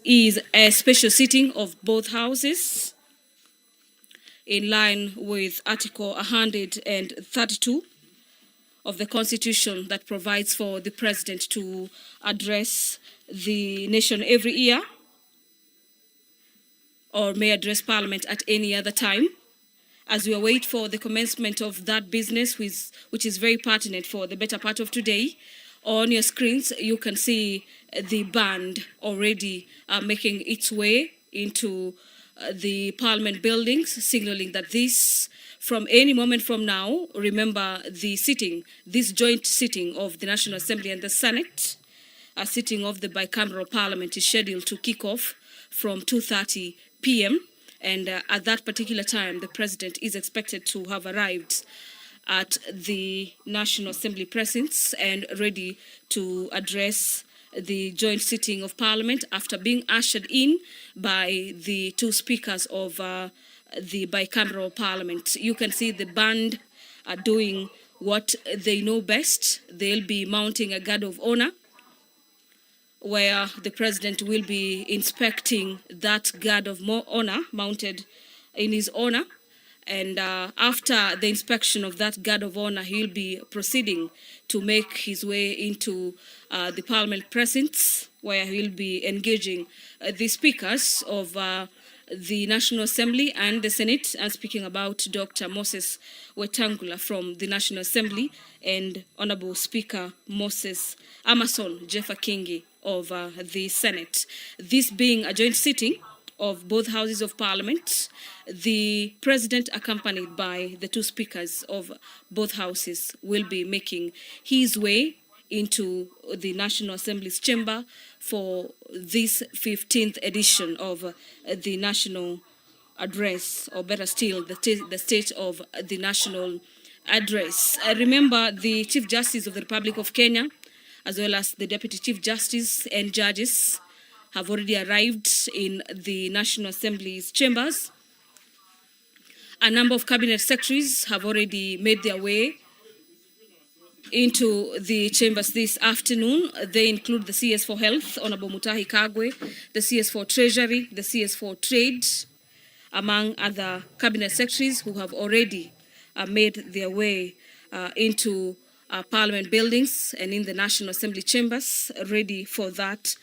is a special sitting of both houses in line with Article 132 of the Constitution that provides for the President to address the nation every year or may address Parliament at any other time. As we await for the commencement of that business, which is very pertinent for the better part of today, on your screens you can see the band already making its way into the Parliament buildings, signaling that this, from any moment from now, remember this joint sitting of the National Assembly and the Senate, a sitting of the bicameral Parliament is scheduled to kick off from 2:30 p.m. And at that particular time, the President is expected to have arrived at the National Assembly precincts and ready to address the joint sitting of Parliament after being ushered in by the two speakers of the bicameral Parliament. You can see the band are doing what they know best. They'll be mounting a guard of honor, where the President will be inspecting that guard of honor mounted in his honor. And after the inspection of that guard of honor, he'll be proceeding to make his way into the Parliament precincts, where he'll be engaging the speakers of the National Assembly and the Senate. I'm speaking about Dr. Moses Wetangula from the National Assembly and Honorable Speaker Moses Amason Jeffa Kingi of the Senate. This being a joint sitting of both houses of Parliament, the President, accompanied by the two speakers of both houses, will be making his way into the National Assembly's chamber for this 15th edition of the National Address, or better still, the State of the National Address. I remember the Chief Justice of the Republic of Kenya, as well as the Deputy Chief Justice and judges, have already arrived in the National Assembly's chambers. A number of cabinet secretaries have already made their way into the chambers this afternoon. They include the CS for Health, Honorable Mutahi Kagwe, the CS for Treasury, the CS for Trade, among other cabinet secretaries who have already made their way into Parliament buildings and in the National Assembly chambers, ready for that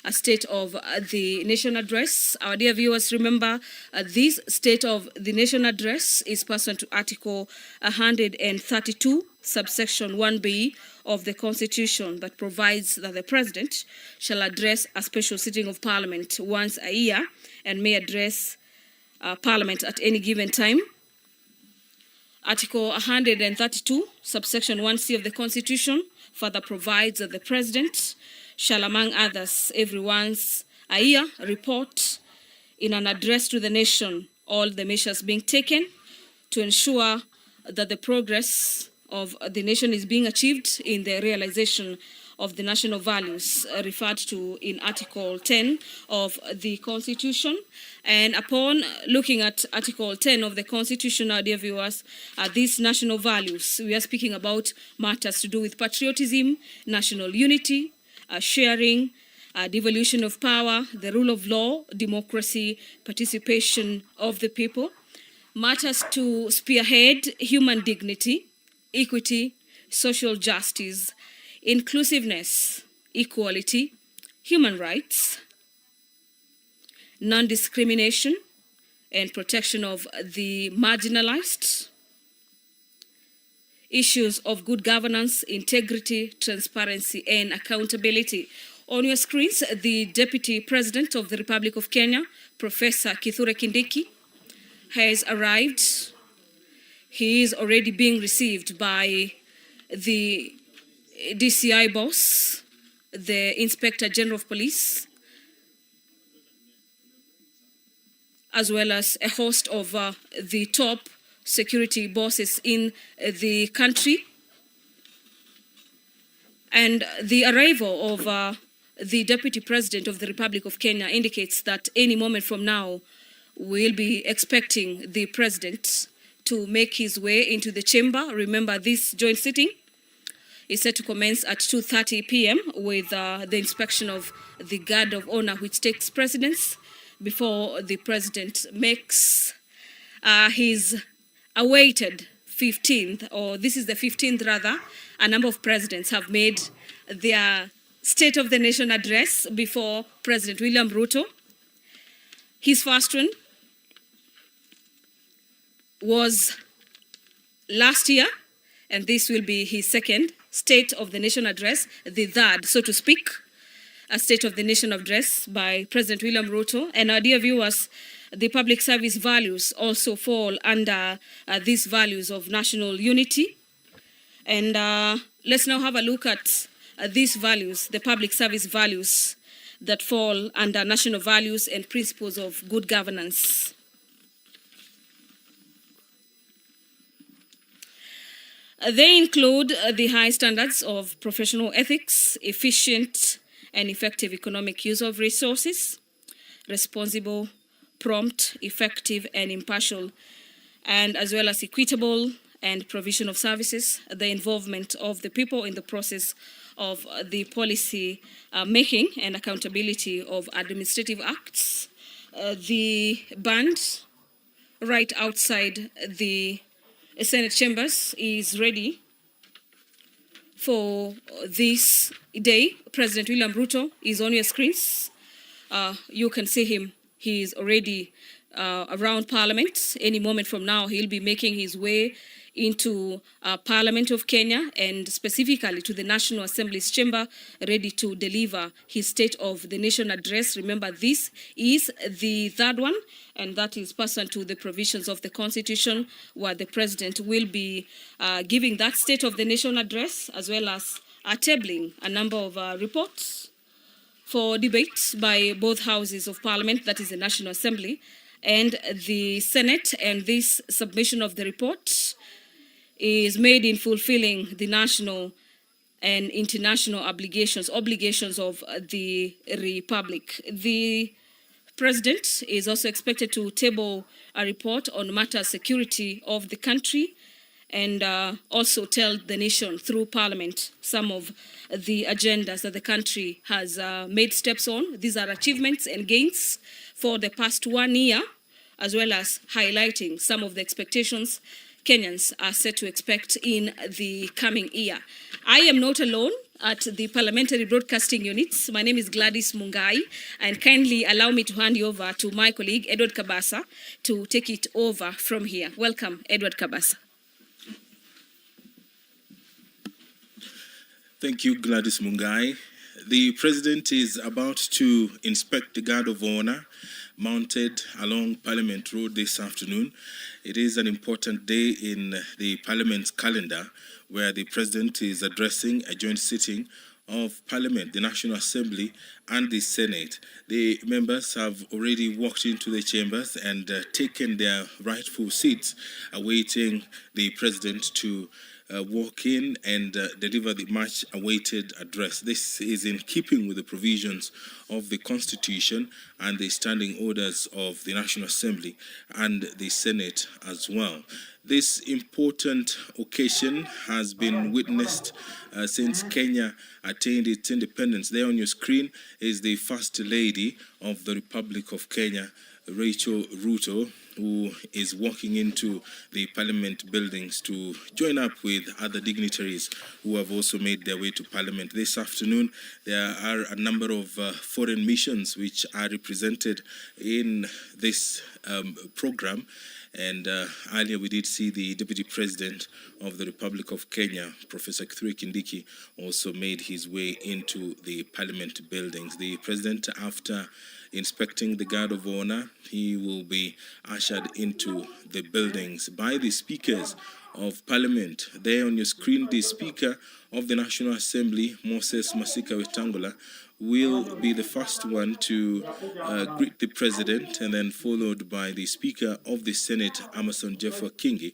State of the Nation Address. Our dear viewers, remember this State of the Nation Address is pursuant to Article 132, subsection 1B of the Constitution that provides that the President shall address a special sitting of Parliament once a year and may address Parliament at any given time. Article 132, subsection 1C of the Constitution further provides that the President shall, among others, every once a year, report in an address to the nation all the measures being taken to ensure that the progress of the nation is being achieved in the realization of the national values referred to in Article 10 of the Constitution. And upon looking at Article 10 of the Constitution, our dear viewers, these national values, we are speaking about matters to do with patriotism, national unity, sharing, devolution of power, the rule of law, democracy, participation of the people, matters to spearhead human dignity, equity, social justice, inclusiveness, equality, human rights, non-discrimination, and protection of the marginalized, issues of good governance, integrity, transparency, and accountability. On your screens, the Deputy President of the Republic of Kenya, Professor Kithure Kindiki, has arrived. He is already being received by the DCI boss, the Inspector General of Police, as well as a host of the top security bosses in the country. And the arrival of the Deputy President of the Republic of Kenya indicates that any moment from now, we'll be expecting the President to make his way into the chamber. Remember this joint sitting is set to commence at 2:30 p.m. with the inspection of the guard of honor, which takes precedence before the president makes his awaited 15th, or this is the 15th rather. A number of presidents have made their State of the Nation address before President William Ruto. His first one was last year, and this will be his second State of the Nation address, the third, so to speak, a State of the Nation address by President William Ruto. And our dear viewers, the public service values also fall under these values of national unity. And let's now have a look at these values, the public service values that fall under national values and principles of good governance. They include the high standards of professional ethics, efficient and effective economic use of resources, responsible, prompt, effective and impartial, and as well as equitable and provision of services, the involvement of the people in the process of the policy making and accountability of administrative acts. The band right outside the Senate chambers is ready for this day. President William Ruto is on your screens. You can see him. He is already around Parliament. Any moment from now, he'll be making his way into Parliament of Kenya and specifically to the National Assembly's chamber, ready to deliver his State of the Nation address. Remember, this is the third one, and that is pursuant to the provisions of the Constitution, where the President will be giving that State of the Nation address, as well as tabling a number of reports for debate by both houses of Parliament, that is the National Assembly and the Senate. And this submission of the report is made in fulfilling the national and international obligations of the Republic. The President is also expected to table a report on matters security of the country and also tell the nation through Parliament some of the agendas that the country has made steps on. These are achievements and gains for the past 1 year, as well as highlighting some of the expectations Kenyans are set to expect in the coming year. I am not alone at the Parliamentary Broadcasting Units. My name is Gladys Mungai, and kindly allow me to hand you over to my colleague, Edward Kabasa, to take it over from here. Welcome, Edward Kabasa. Thank you, Gladys Mungai. The President is about to inspect the Guard of Honor mounted along Parliament Road this afternoon. It is an important day in the Parliament's calendar, where the President is addressing a joint sitting of Parliament, the National Assembly and the Senate. The members have already walked into the chambers and taken their rightful seats, awaiting the President to walk in and deliver the much-awaited address. This is in keeping with the provisions of the Constitution and the standing orders of the National Assembly and the Senate as well. This important occasion has been witnessed since Kenya attained its independence. There on your screen is the First Lady of the Republic of Kenya, Rachel Ruto, who is walking into the Parliament buildings to join up with other dignitaries who have also made their way to Parliament. This afternoon, there are a number of foreign missions which are represented in this program. And earlier we did see the Deputy President of the Republic of Kenya, Professor Kithure Kindiki, also made his way into the Parliament buildings. The President, after inspecting the Guard of Honor, he will be ushered into the buildings by the speakers of Parliament. There on your screen, the Speaker of the National Assembly, Moses Masika Wetangula, will be the first one to greet the President, and then followed by the Speaker of the Senate, Amason Jeffwa Kingi,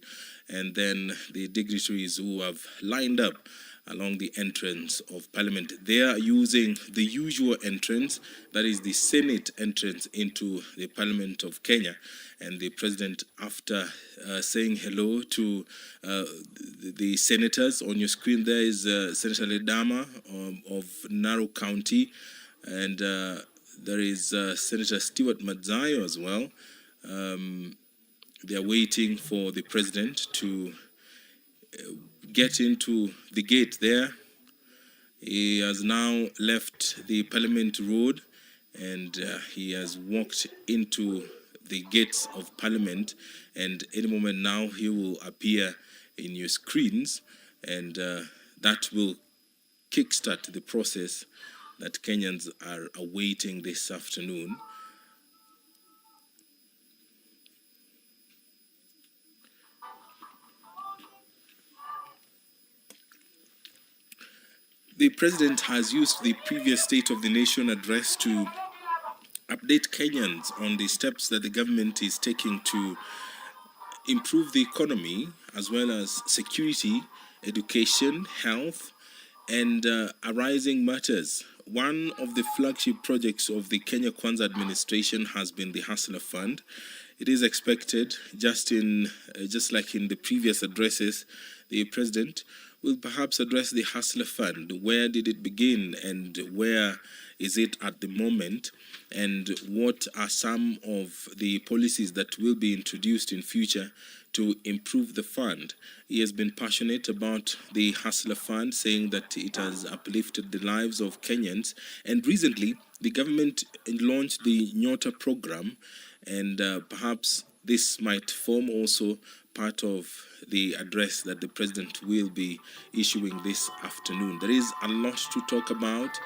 and then the dignitaries who have lined up along the entrance of Parliament. They are using the usual entrance, that is the Senate entrance into the Parliament of Kenya. And the President, after saying hello to the senators, on your screen there is Senator Ledama of Narok County, and there is Senator Stewart Madzayo as well. They are waiting for the President to get into the gate there. He has now left the Parliament Road, and he has walked into the gates of Parliament, and any moment now he will appear in your screens, and that will kickstart the process that Kenyans are awaiting this afternoon. The President has used the previous State of the Nation address to update Kenyans on the steps that the government is taking to improve the economy, as well as security, education, health, and arising matters. One of the flagship projects of the Kenya Kwanza administration has been the Hustler Fund. It is expected, just like in the previous addresses, the President will perhaps address the Hustler Fund. Where did it begin, and where is it at the moment, and what are some of the policies that will be introduced in future to improve the fund? He has been passionate about the Hustler Fund, saying that it has uplifted the lives of Kenyans. And recently, the government launched the Nyota program, and perhaps this might form also part of the address that the President will be issuing this afternoon. There is a lot to talk about,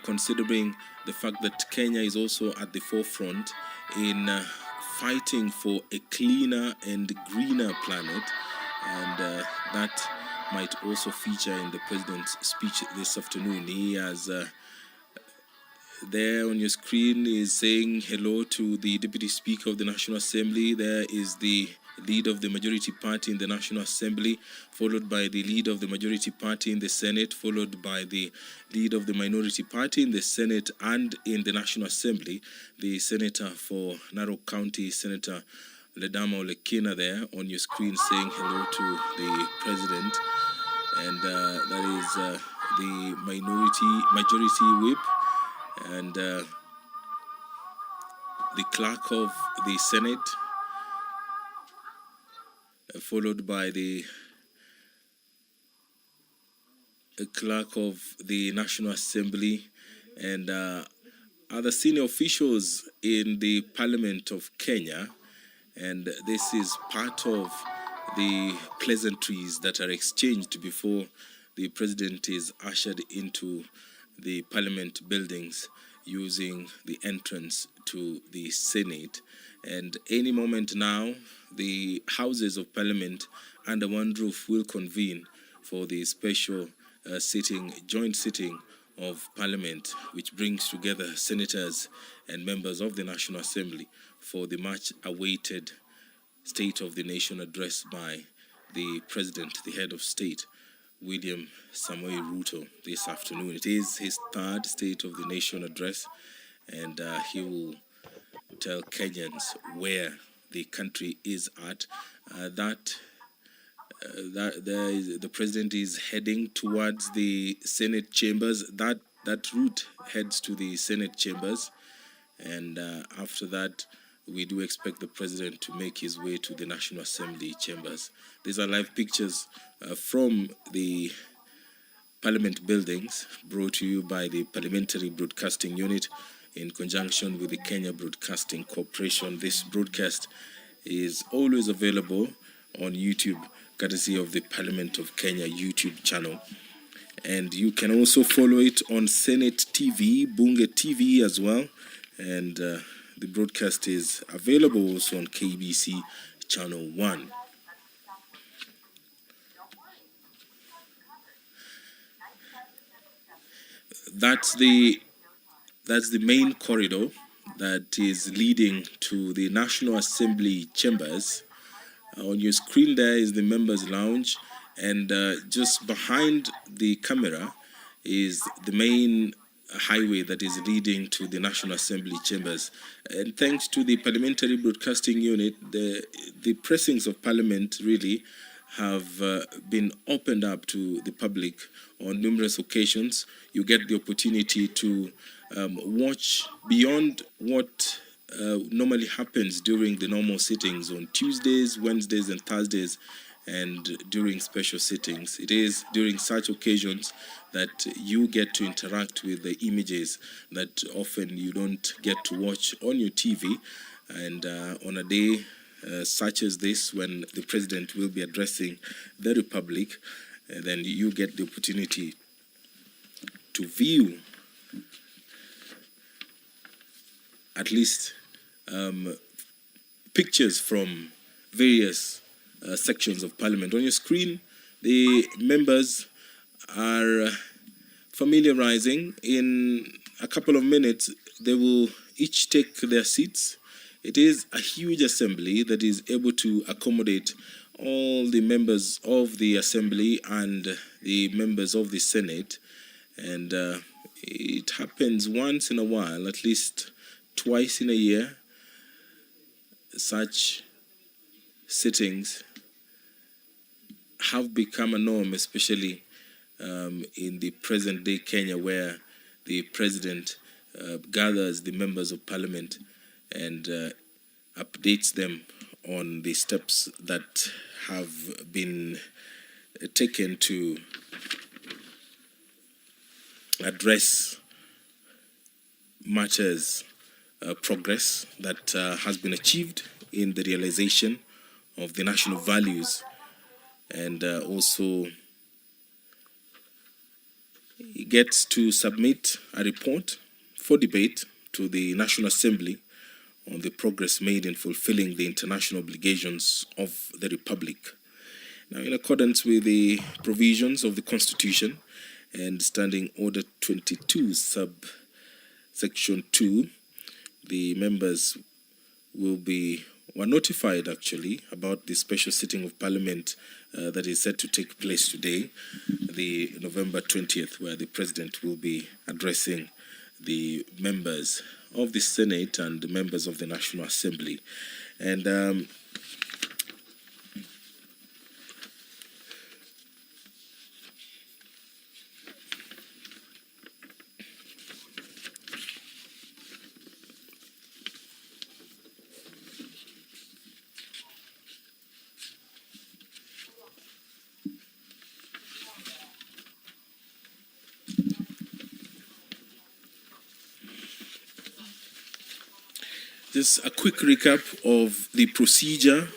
considering the fact that Kenya is also at the forefront in fighting for a cleaner and greener planet, and that might also feature in the President's speech this afternoon. He has there on your screen is saying hello to the Deputy Speaker of the National Assembly. There is the leader of the majority party in the National Assembly, followed by the leader of the majority party in the Senate, followed by the leader of the minority party in the Senate and in the National Assembly, the Senator for Narok County, Senator Ledama Olekina, there on your screen saying hello to the President. And that is the majority whip, and the clerk of the Senate, followed by the clerk of the National Assembly, and other senior officials in the Parliament of Kenya. And this is part of the pleasantries that are exchanged before the President is ushered into the Parliament buildings using the entrance to the Senate. And any moment now, the Houses of Parliament under one roof will convene for the special joint sitting of Parliament, which brings together senators and members of the National Assembly for the much awaited State of the Nation address by the President, the head of state, William Samoei Ruto, this afternoon. It is his third State of the Nation address, and he will tell Kenyans where the country is at. The President is heading towards the Senate chambers. That route heads to the Senate chambers, and after that, we do expect the President to make his way to the National Assembly chambers. These are live pictures from the Parliament buildings, brought to you by the Parliamentary Broadcasting Unit in conjunction with the Kenya Broadcasting Corporation. This broadcast is always available on YouTube, courtesy of the Parliament of Kenya YouTube channel. And you can also follow it on Senate TV, Bunge TV as well. And the broadcast is available also on KBC Channel 1. That's the main corridor that is leading to the National Assembly chambers. On your screen there is the members' lounge, And just behind the camera is the main highway that is leading to the National Assembly chambers. And thanks to the Parliamentary Broadcasting Unit, the pressings of Parliament really have been opened up to the public on numerous occasions. You get the opportunity to watch beyond what normally happens during the normal sittings on Tuesdays, Wednesdays, and Thursdays, and during special sittings. It is during such occasions that you get to interact with the images that often you don't get to watch on your TV. And on a day such as this, when the president will be addressing the Republic, then you get the opportunity to view at least pictures from various sections of Parliament. On your screen, the members are familiarizing. In a couple of minutes, they will each take their seats. It is a huge assembly that is able to accommodate all the members of the assembly and the members of the Senate. And it happens once in a while, at least twice in a year. Such sittings have become a norm, especially in the present day Kenya, where the president gathers the members of parliament and updates them on the steps that have been taken to address matters, progress that has been achieved in the realization of the national values, and also he gets to submit a report for debate to the National Assembly on the progress made in fulfilling the international obligations of the Republic. Now, in accordance with the provisions of the Constitution and Standing Order 22, subsection 2, the members were notified actually about the special sitting of Parliament that is set to take place today, the November 20th, where the President will be addressing the members of the Senate and the members of the National Assembly. And just a quick recap of the procedure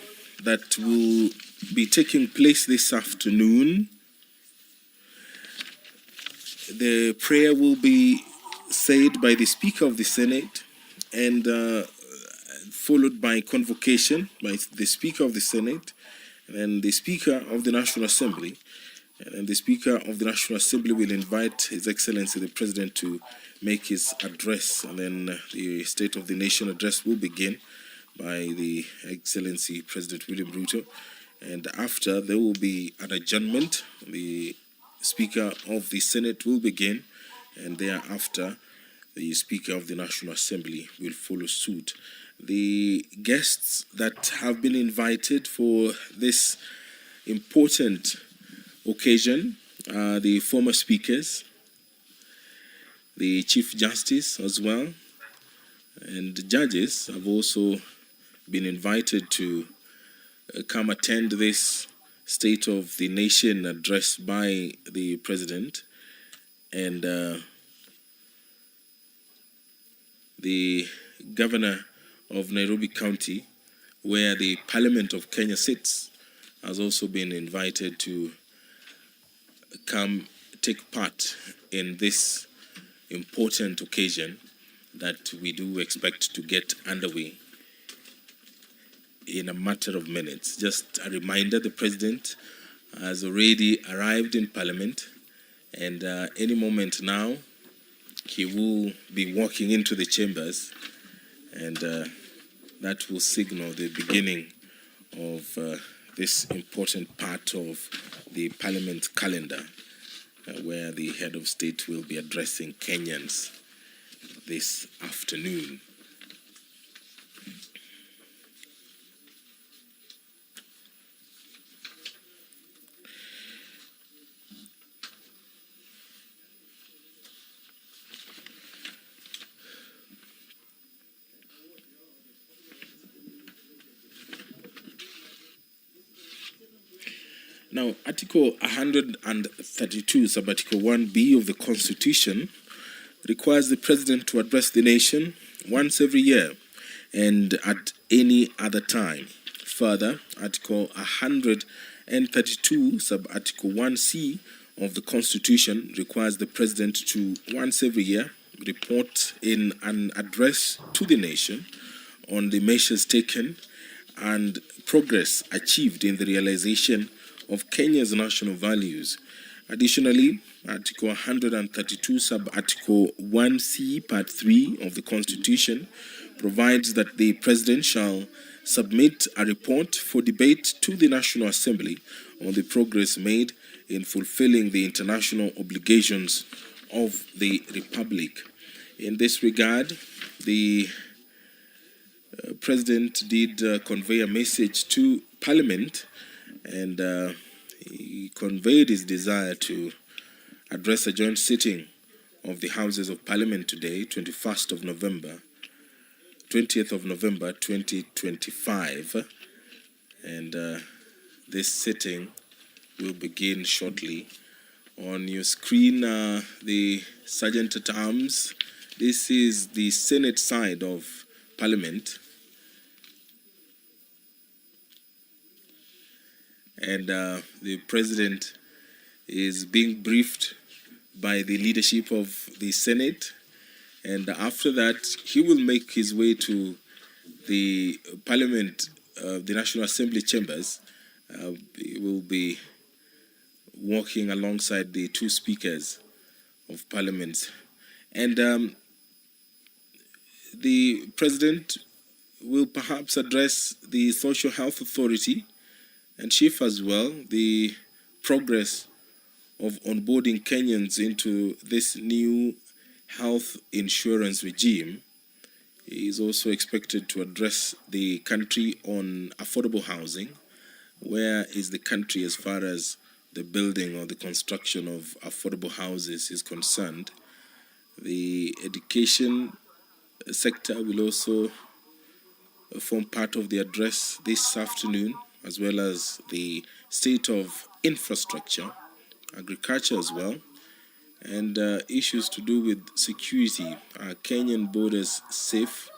that will be taking place this afternoon. The prayer will be said by the Speaker of the Senate and followed by convocation by the Speaker of the Senate and the Speaker of the National Assembly. And the Speaker of the National Assembly will invite His Excellency the President to make his address, and then the State of the Nation address will begin by the Excellency President William Ruto. And after, there will be an adjournment. The Speaker of the Senate will begin, and thereafter, the Speaker of the National Assembly will follow suit. The guests that have been invited for this important occasion are the former speakers, the Chief Justice as well, and the judges have also been invited to come attend this State of the Nation address by the President. And the Governor of Nairobi County, where the Parliament of Kenya sits, has also been invited to come take part in this important occasion that we do expect to get underway in a matter of minutes. Just a reminder, the President has already arrived in Parliament, and any moment now he will be walking into the chambers, and that will signal the beginning of this important part of the Parliament calendar, where the head of state will be addressing Kenyans this afternoon. Now, Article 132, Sub-Article 1B of the Constitution requires the President to address the nation once every year and at any other time. Further, Article 132, Sub-Article 1C of the Constitution requires the President to, once every year, report in an address to the nation on the measures taken and progress achieved in the realization of Kenya's national values. Additionally, Article 132, Sub-Article 1C, Part 3 of the Constitution provides that the President shall submit a report for debate to the National Assembly on the progress made in fulfilling the international obligations of the Republic. In this regard, the President did convey a message to Parliament, and he conveyed his desire to address a joint sitting of the Houses of Parliament today, 20th of November 2025, and this sitting will begin shortly. On your screen, the Sergeant at Arms. This is the Senate side of Parliament. And the President is being briefed by the leadership of the Senate, and after that he will make his way to the Parliament, the National Assembly chambers. He will be walking alongside the two speakers of Parliament, and the President will perhaps address the Social Health Authority and chief as well, the progress of onboarding Kenyans into this new health insurance regime. He is also expected to address the country on affordable housing. Where is the country as far as the building or the construction of affordable houses is concerned? The education sector will also form part of the address this afternoon, as well as the state of infrastructure, agriculture as well, and issues to do with security. Are Kenyan borders safe?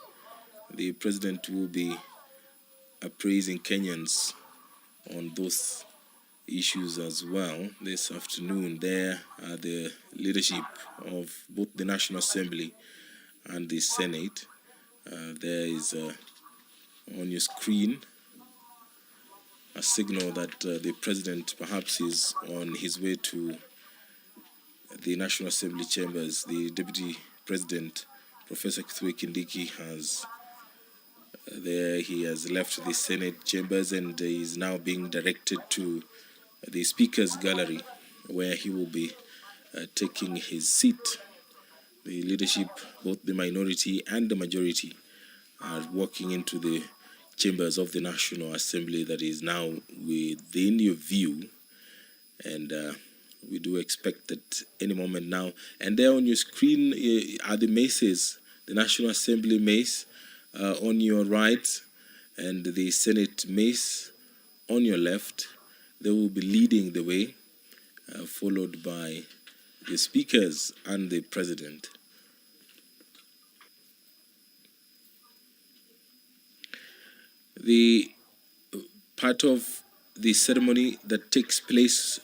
The President will be appraising Kenyans on those issues as well this afternoon. There are the leadership of both the National Assembly and the Senate. There is on your screen a signal that the President perhaps is on his way to the National Assembly chambers. The Deputy President, Professor Kithure Kindiki, he has left the Senate chambers and is now being directed to the Speaker's Gallery, where he will be taking his seat. The leadership, both the minority and the majority, are walking into the chambers of the National Assembly that is now within your view, and we do expect that any moment now. And there on your screen are the maces, the National Assembly mace on your right and the Senate mace on your left. They will be leading the way, followed by the speakers and the President. The part of the ceremony that takes place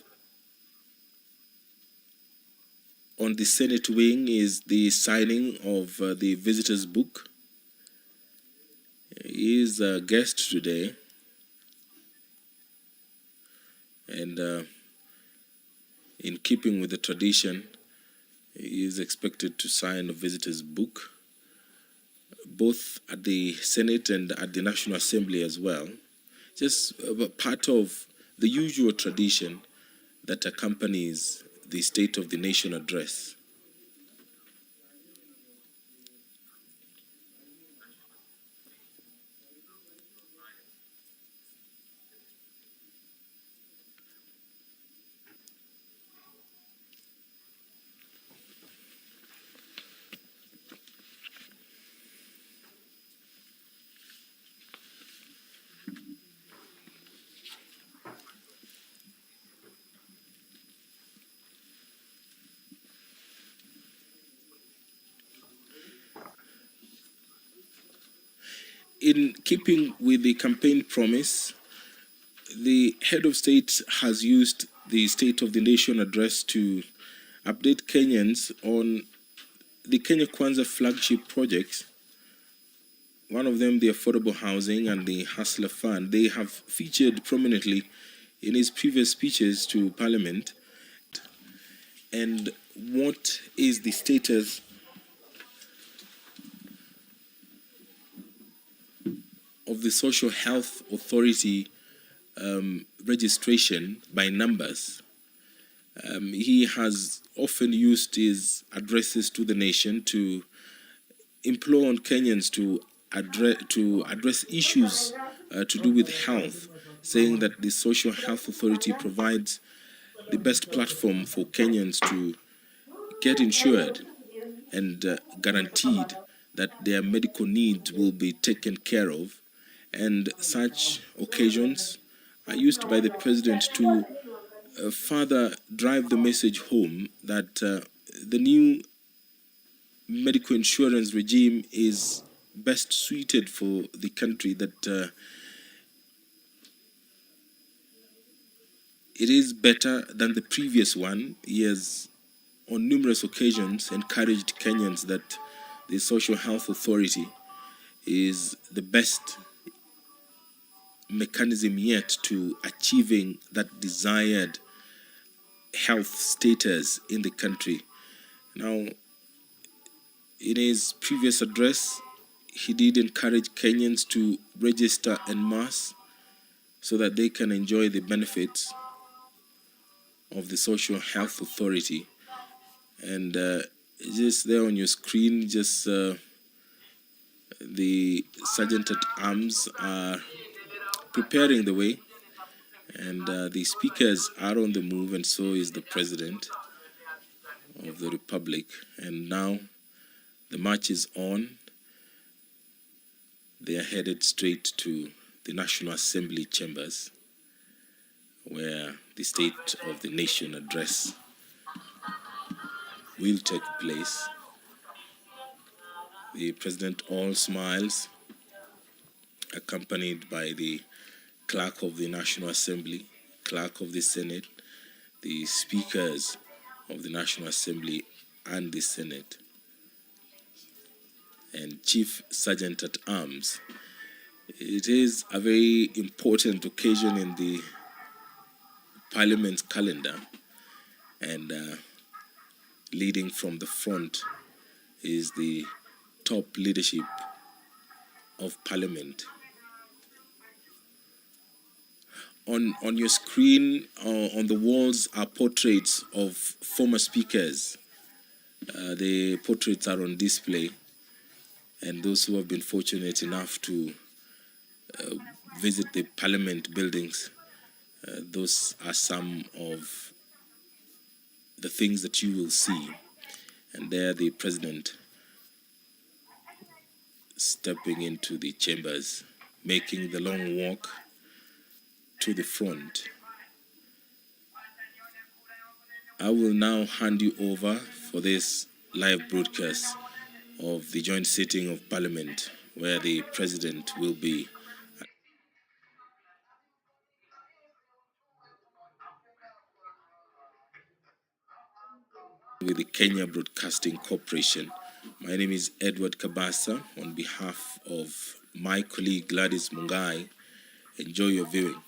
on the Senate wing is the signing of the visitor's book. He is a guest today, and in keeping with the tradition, he is expected to sign a visitor's book, both at the Senate and at the National Assembly as well. just part of the usual tradition that accompanies the State of the Nation address. In keeping with the campaign promise, the head of state has used the State of the Nation address to update Kenyans on the Kenya Kwanza flagship projects. One of them, the affordable housing and the Hustler Fund, they have featured prominently in his previous speeches to Parliament. And what is the status of the Social Health Authority registration by numbers? He has often used his addresses to the nation to implore on Kenyans to address issues to do with health, saying that the Social Health Authority provides the best platform for Kenyans to get insured and guaranteed that their medical needs will be taken care of. And such occasions are used by the president to further drive the message home that the new medical insurance regime is best suited for the country, that it is better than the previous one. He has on numerous occasions encouraged Kenyans that the Social Health Authority is the best mechanism yet to achieving that desired health status in the country. Now, in his previous address, he did encourage Kenyans to register en masse so that they can enjoy the benefits of the Social Health Authority. And just there on your screen, just the Sergeant at Arms are preparing the way, and the speakers are on the move, and so is the President of the Republic. And now the march is on. They are headed straight to the National Assembly chambers, where the State of the Nation address will take place. The President all smiles, accompanied by the Clerk of the National Assembly, Clerk of the Senate, the Speakers of the National Assembly and the Senate, and Chief Sergeant at Arms. It is a very important occasion in the Parliament's calendar, and leading from the front is the top leadership of Parliament. On your screen, on the walls, are portraits of former speakers. The portraits are on display, and those who have been fortunate enough to visit the Parliament buildings, those are some of the things that you will see. And there the President stepping into the chambers, making the long walk to the front. I will now hand you over for this live broadcast of the joint sitting of Parliament, where the President will be with the Kenya Broadcasting Corporation. My name is Edward Kabasa. On behalf of my colleague Gladys Mungai, enjoy your viewing.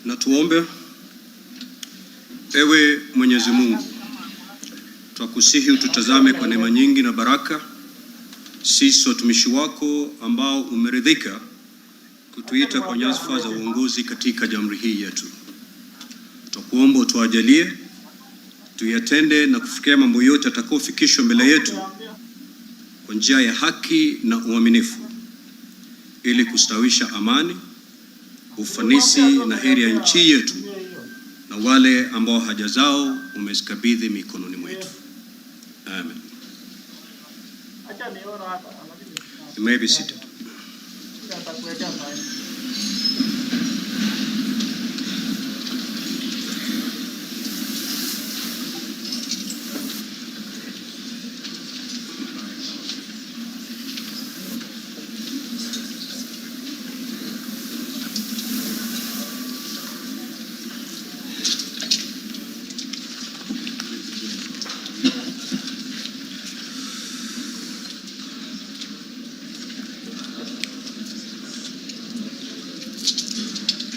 Na tuombe. Ewe Mwenyezi Mungu, twakusihi ututazame kwa neema nyingi na baraka, sisi watumishi wako ambao umeridhika kutuita kwa nyadhifa za uongozi katika jamhuri hii yetu. Twakuomba utuajalie tuyatende na kufikia mambo yote atakayofikishwa mbele yetu kwa njia ya haki na uaminifu, ili kustawisha amani, ufanisi na heri ya nchi yetu na wale ambao haja zao umezikabidhi mikononi mwetu. Amen. You may be seated.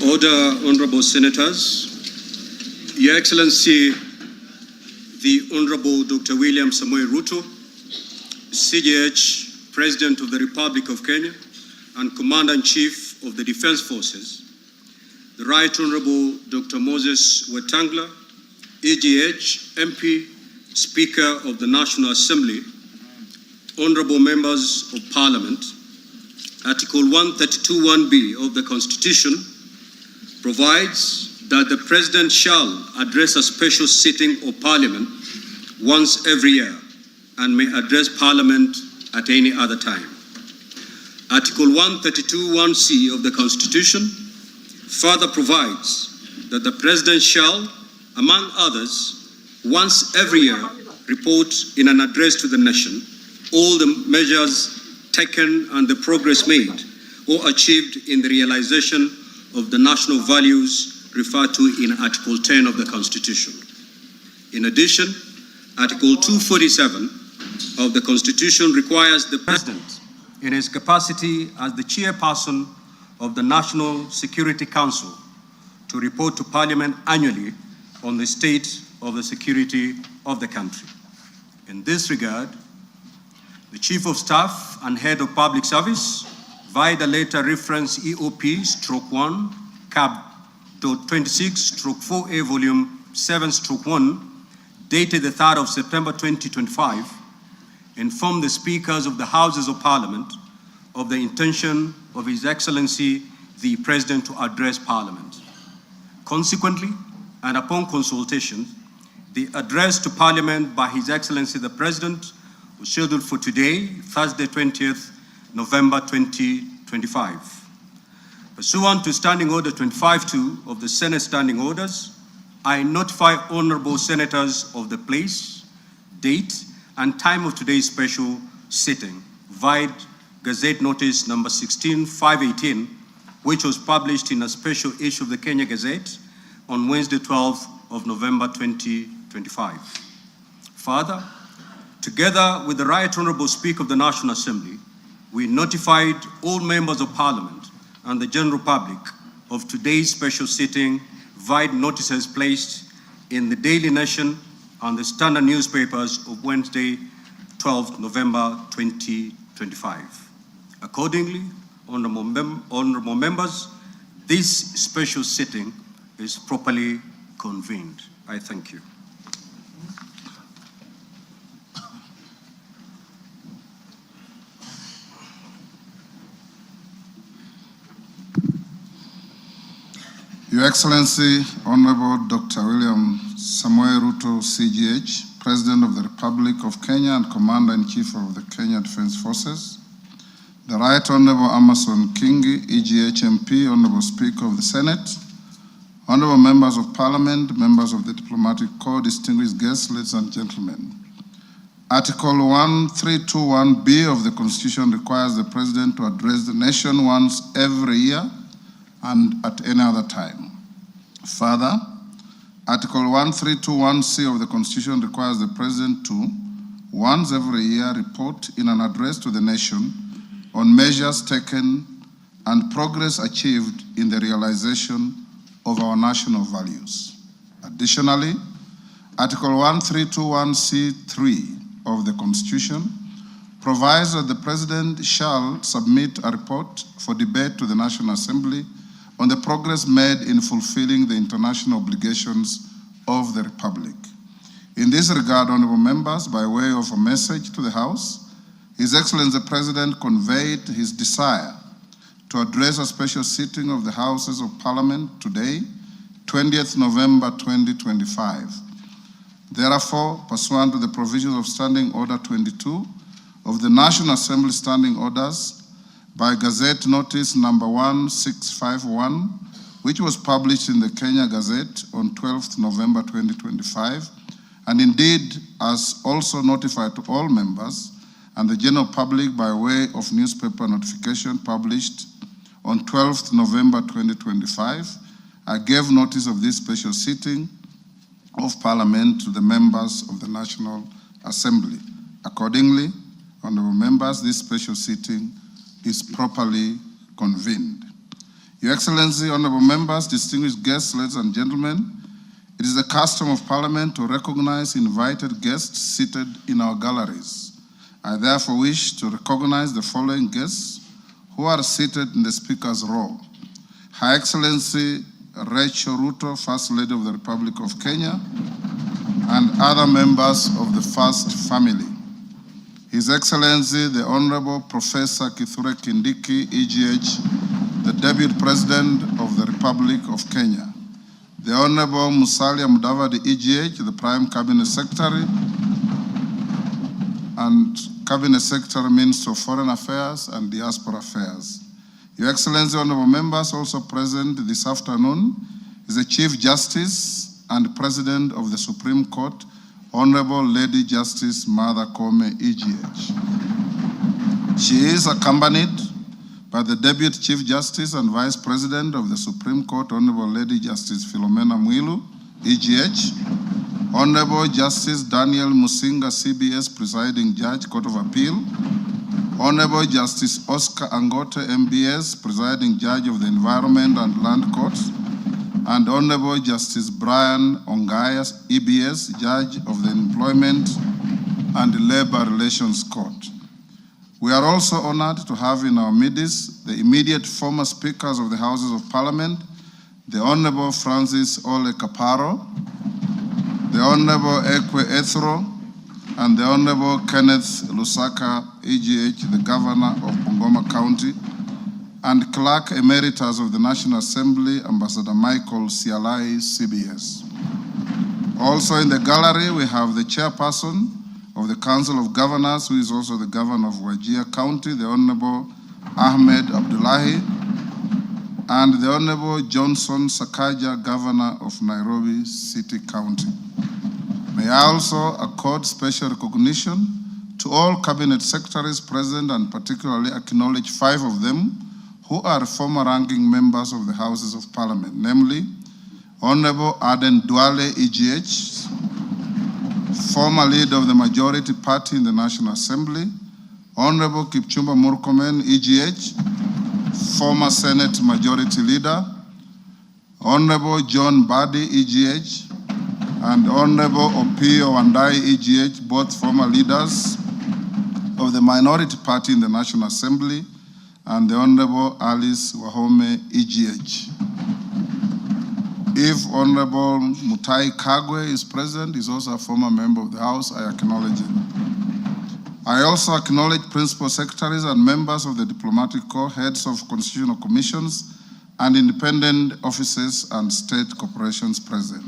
Order, Honorable Senators. Your Excellency, the Honorable Dr. William Samoei Ruto, CJH, President of the Republic of Kenya, and Commander-in-Chief of the Defense Forces, the Right Honorable Dr. Moses Wetangula, EGH, MP, Speaker of the National Assembly, Honorable Members of Parliament, Article 132(1)(b) of the Constitution provides that the President shall address a special sitting of Parliament once every year and may address Parliament at any other time. Article 132(1)(c) of the Constitution further provides that the President shall, among others, once every year report in an address to the nation all the measures taken and the progress made or achieved in the realization of the national values referred to in Article 10 of the Constitution. In addition, Article 247 of the Constitution requires the President, in his capacity as the chairperson of the National Security Council, to report to Parliament annually on the state of the security of the country. In this regard, the Chief of Staff and Head of Public Service, via the letter reference EOP/1 Cap.26/4A Volume 7/1, dated the 3rd of September 2025, informed the Speakers of the Houses of Parliament of the intention of His Excellency the President to address Parliament. Consequently, and upon consultation, the address to Parliament by His Excellency the President was scheduled for today, Thursday, 20th November 2025. Pursuant to Standing Order 25(2) of the Senate Standing Orders, I notify honorable senators of the place, date, and time of today's special sitting via Gazette Notice number 16/518, which was published in a special issue of the Kenya Gazette on Wednesday, 12th of November 2025. Further, together with the Right Honorable Speaker of the National Assembly, we notified all members of Parliament and the general public of today's special sitting via notices placed in the Daily Nation and the Standard newspapers of Wednesday, 12th November 2025. Accordingly, honorable members, this special sitting is properly convened. I thank you. Your Excellency, Honorable Dr. William Samoei Ruto, CGH, President of the Republic of Kenya and Commander-in-Chief of the Kenya Defense Forces, the Right Honorable Amason Kingi, EGH MP, Honorable Speaker of the Senate, Honorable Members of Parliament, members of the Diplomatic Corps, distinguished guests, ladies and gentlemen. Article 1321B of the Constitution requires the President to address the nation once every year and at any other time. Further, Article 1321C of the Constitution requires the President to, once every year, report in an address to the nation on measures taken and progress achieved in the realization of our national values. Additionally, Article 1321C3 of the Constitution provides that the President shall submit a report for debate to the National Assembly on the progress made in fulfilling the international obligations of the Republic. In this regard, honorable members, by way of a message to the House, His Excellency the President conveyed his desire to address a special sitting of the Houses of Parliament today, 20th November 2025. Therefore, pursuant to the provisions of Standing Order 22 of the National Assembly Standing Orders, by Gazette Notice number 1651, which was published in the Kenya Gazette on 12th November 2025, and indeed as also notified to all members and the general public by way of newspaper notification published on 12th November 2025, I gave notice of this special sitting of Parliament to the members of the National Assembly. Accordingly, honorable members, this special sitting is properly convened. Your Excellency, honorable members, distinguished guests, ladies and gentlemen, it is the custom of Parliament to recognize invited guests seated in our galleries. I therefore wish to recognize the following guests who are seated in the Speaker's row. Her Excellency Rachel Ruto, First Lady of the Republic of Kenya, and other members of the First Family. His Excellency, the Honorable Professor Kithure Kindiki, EGH, the Deputy President of the Republic of Kenya. The Honorable Musalia Mudavadi, EGH, the Prime Cabinet Secretary, and Cabinet Secretary, Minister of Foreign Affairs and Diaspora Affairs. Your Excellency, honorable members, also present this afternoon is the Chief Justice and President of the Supreme Court, Honorable Lady Justice Martha Koome, EGH. She is accompanied by the Deputy Chief Justice and Vice President of the Supreme Court, Honorable Lady Justice Philomena Mwilu, EGH, Honorable Justice Daniel Musinga, CBS Presiding Judge, Court of Appeal, Honorable Justice Oscar Angote, MBS, Presiding Judge of the Environment and Land Court, and Honorable Justice Brian Ongaya, EBS, Judge of the Employment and Labor Relations Court. We are also honored to have in our midst the immediate former Speakers of the Houses of Parliament, the Honorable Francis Ole Kaparo, the Honorable Ekwe Ethro, and the Honorable Kenneth Lusaka, EGH, the Governor of Bungoma County, and Clerk Emeritus of the National Assembly, Ambassador Michael Sialai, CBS. Also in the gallery, we have the Chairperson of the Council of Governors, who is also the Governor of Wajir County, the Honorable Ahmed Abdullahi, and the Honorable Johnson Sakaja, Governor of Nairobi City County. May I also accord special recognition to all Cabinet Secretaries present and particularly acknowledge 5 of them who are former ranking members of the Houses of Parliament, namely Honorable Aden Duale, EGH, former leader of the majority party in the National Assembly, Honorable Kipchumba Murkomen, EGH, former Senate Majority Leader, Honorable John Badi, EGH, and Honorable Opio Wandai, EGH, both former leaders of the minority party in the National Assembly, and the Honorable Alice Wahome, EGH. If Honorable Mutai Kagwe is present, he's also a former member of the House, I acknowledge him. I also acknowledge principal secretaries and members of the diplomatic corps, heads of constitutional commissions, and independent offices and state corporations present.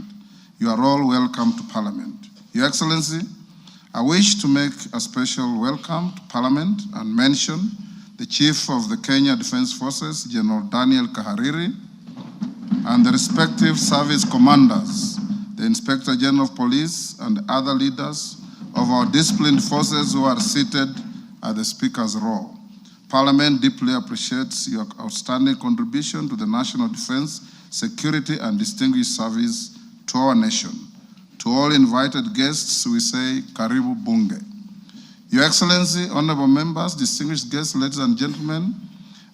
You are all welcome to Parliament. Your Excellency, I wish to make a special welcome to Parliament and mention the Chief of the Kenya Defence Forces, General Daniel Kahariri, and the respective service commanders, the Inspector General of Police, and other leaders of our disciplined forces who are seated at the Speaker's row. Parliament deeply appreciates your outstanding contribution to the national defense, security, and distinguished service to our nation. To all invited guests, we say, Karibu Bunge. Your Excellency, honorable members, distinguished guests, ladies and gentlemen,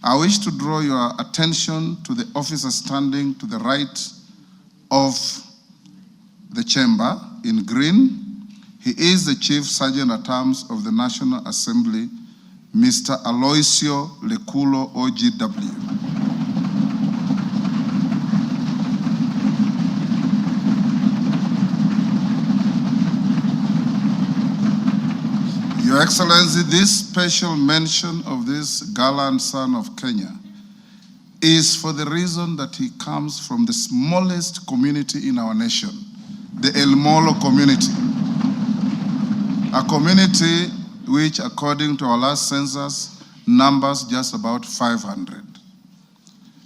I wish to draw your attention to the officer standing to the right of the chamber in green. He is the Chief Sergeant at Arms of the National Assembly, Mr. Aloisio Lekulo, OGW. Your Excellency, this special mention of this gallant son of Kenya is for the reason that he comes from the smallest community in our nation, the El Molo community, a community which, according to our last census, numbers just about 500.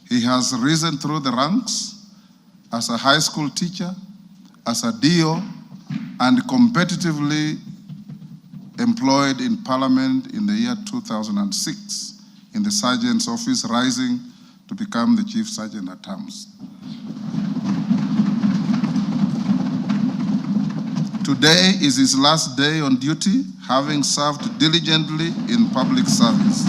He has risen through the ranks as a high school teacher, as a DO, and competitively employed in Parliament in the year 2006 in the Sergeant's office, rising to become the Chief Sergeant at Arms. Today is his last day on duty, having served diligently in public service.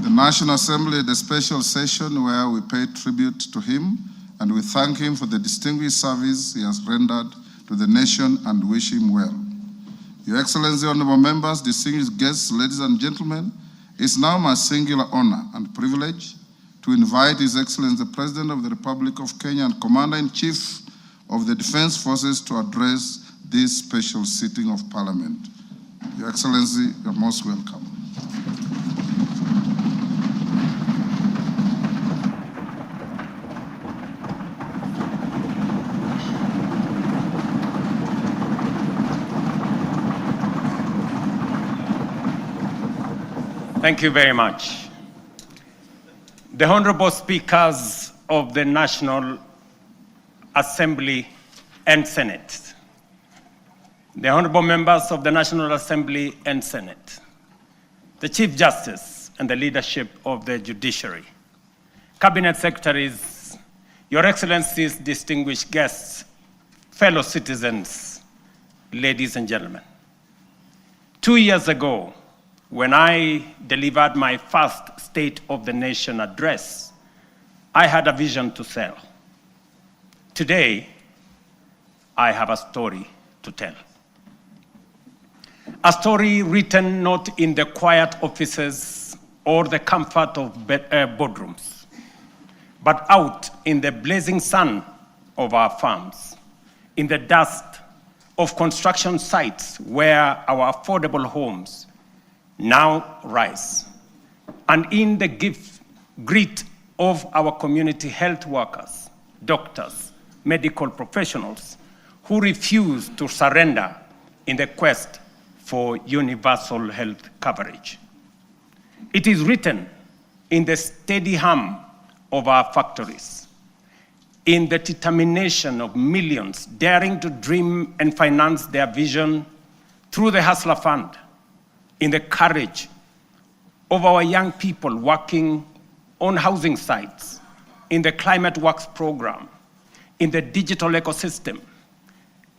The National Assembly had a special session where we paid tribute to him, and we thank him for the distinguished service he has rendered to the nation and wish him well. Your Excellency, honorable members, distinguished guests, ladies and gentlemen, it's now my singular honor and privilege to invite His Excellency, the President of the Republic of Kenya and Commander-in-Chief of the Defense Forces to address this special sitting of Parliament. Your Excellency, you're most welcome. Thank you very much. The Honorable Speakers of the National Assembly and Senate, the Honorable Members of the National Assembly and Senate, the Chief Justice and the leadership of the Judiciary, Cabinet Secretaries, Your Excellencies, distinguished guests, fellow citizens, ladies and gentlemen. 2 years ago, when I delivered my first State of the Nation address, I had a vision to sell. Today, I have a story to tell. A story written not in the quiet offices or the comfort of boardrooms, but out in the blazing sun of our farms, in the dust of construction sites where our affordable homes now rise, and in the grit of our community health workers, doctors, medical professionals who refuse to surrender in the quest for universal health coverage. It is written in the steady hum of our factories, in the determination of millions daring to dream and finance their vision through the Hustler Fund, in the courage of our young people working on housing sites, in the Climate Works program, in the digital ecosystem,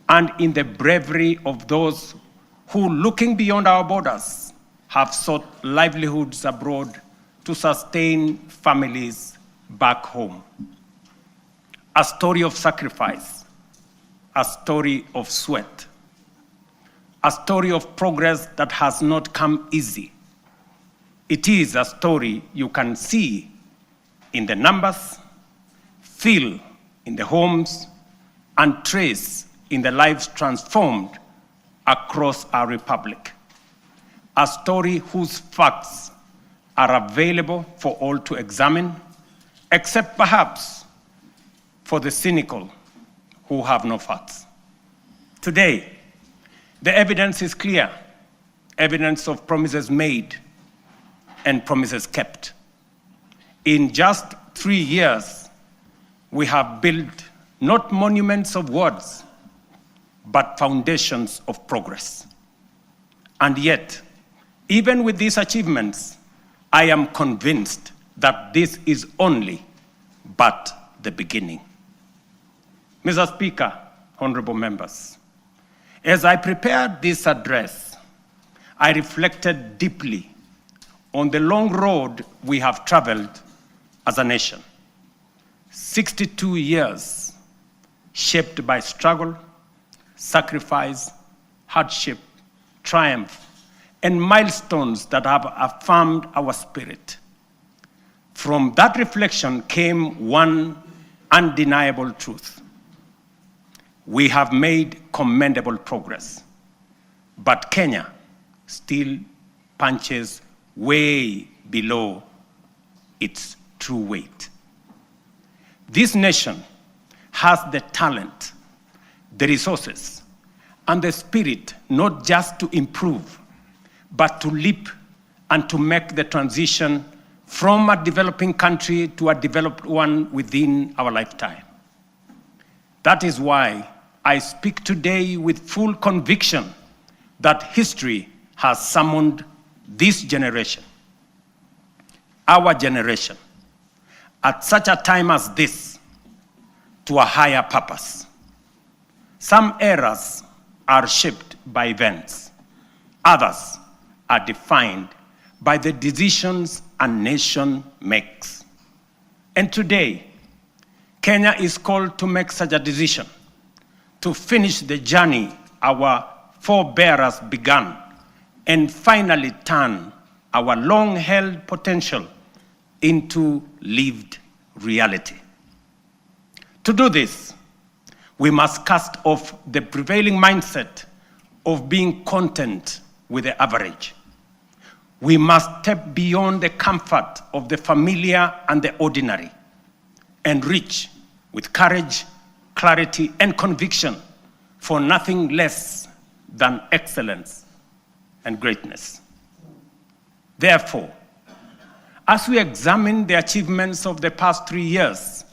and in the bravery of those who, looking beyond our borders, have sought livelihoods abroad to sustain families back home. A story of sacrifice, a story of sweat, a story of progress that has not come easy. It is a story you can see in the numbers, feel in the homes, and trace in the lives transformed across our republic. A story whose facts are available for all to examine, except perhaps for the cynical who have no facts. Today, the evidence is clear, evidence of promises made and promises kept. In just 3 years, we have built not monuments of words, but foundations of progress. And yet, even with these achievements, I am convinced that this is only but the beginning. Mr. Speaker, honorable members, as I prepared this address, I reflected deeply on the long road we have traveled as a nation. 62 years shaped by struggle, sacrifice, hardship, triumph, and milestones that have affirmed our spirit. From that reflection came one undeniable truth. We have made commendable progress, but Kenya still punches way below its true weight. This nation has the talent, the resources, and the spirit not just to improve, but to leap and to make the transition from a developing country to a developed one within our lifetime. That is why I speak today with full conviction that history has summoned this generation, our generation, at such a time as this, to a higher purpose. Some eras are shaped by events. Others are defined by the decisions a nation makes. And today, Kenya is called to make such a decision, to finish the journey our forebears began, and finally turn our long-held potential into lived reality. To do this, we must cast off the prevailing mindset of being content with the average. We must step beyond the comfort of the familiar and the ordinary and reach with courage, clarity, and conviction for nothing less than excellence and greatness. Therefore, as we examine the achievements of the past 3 years,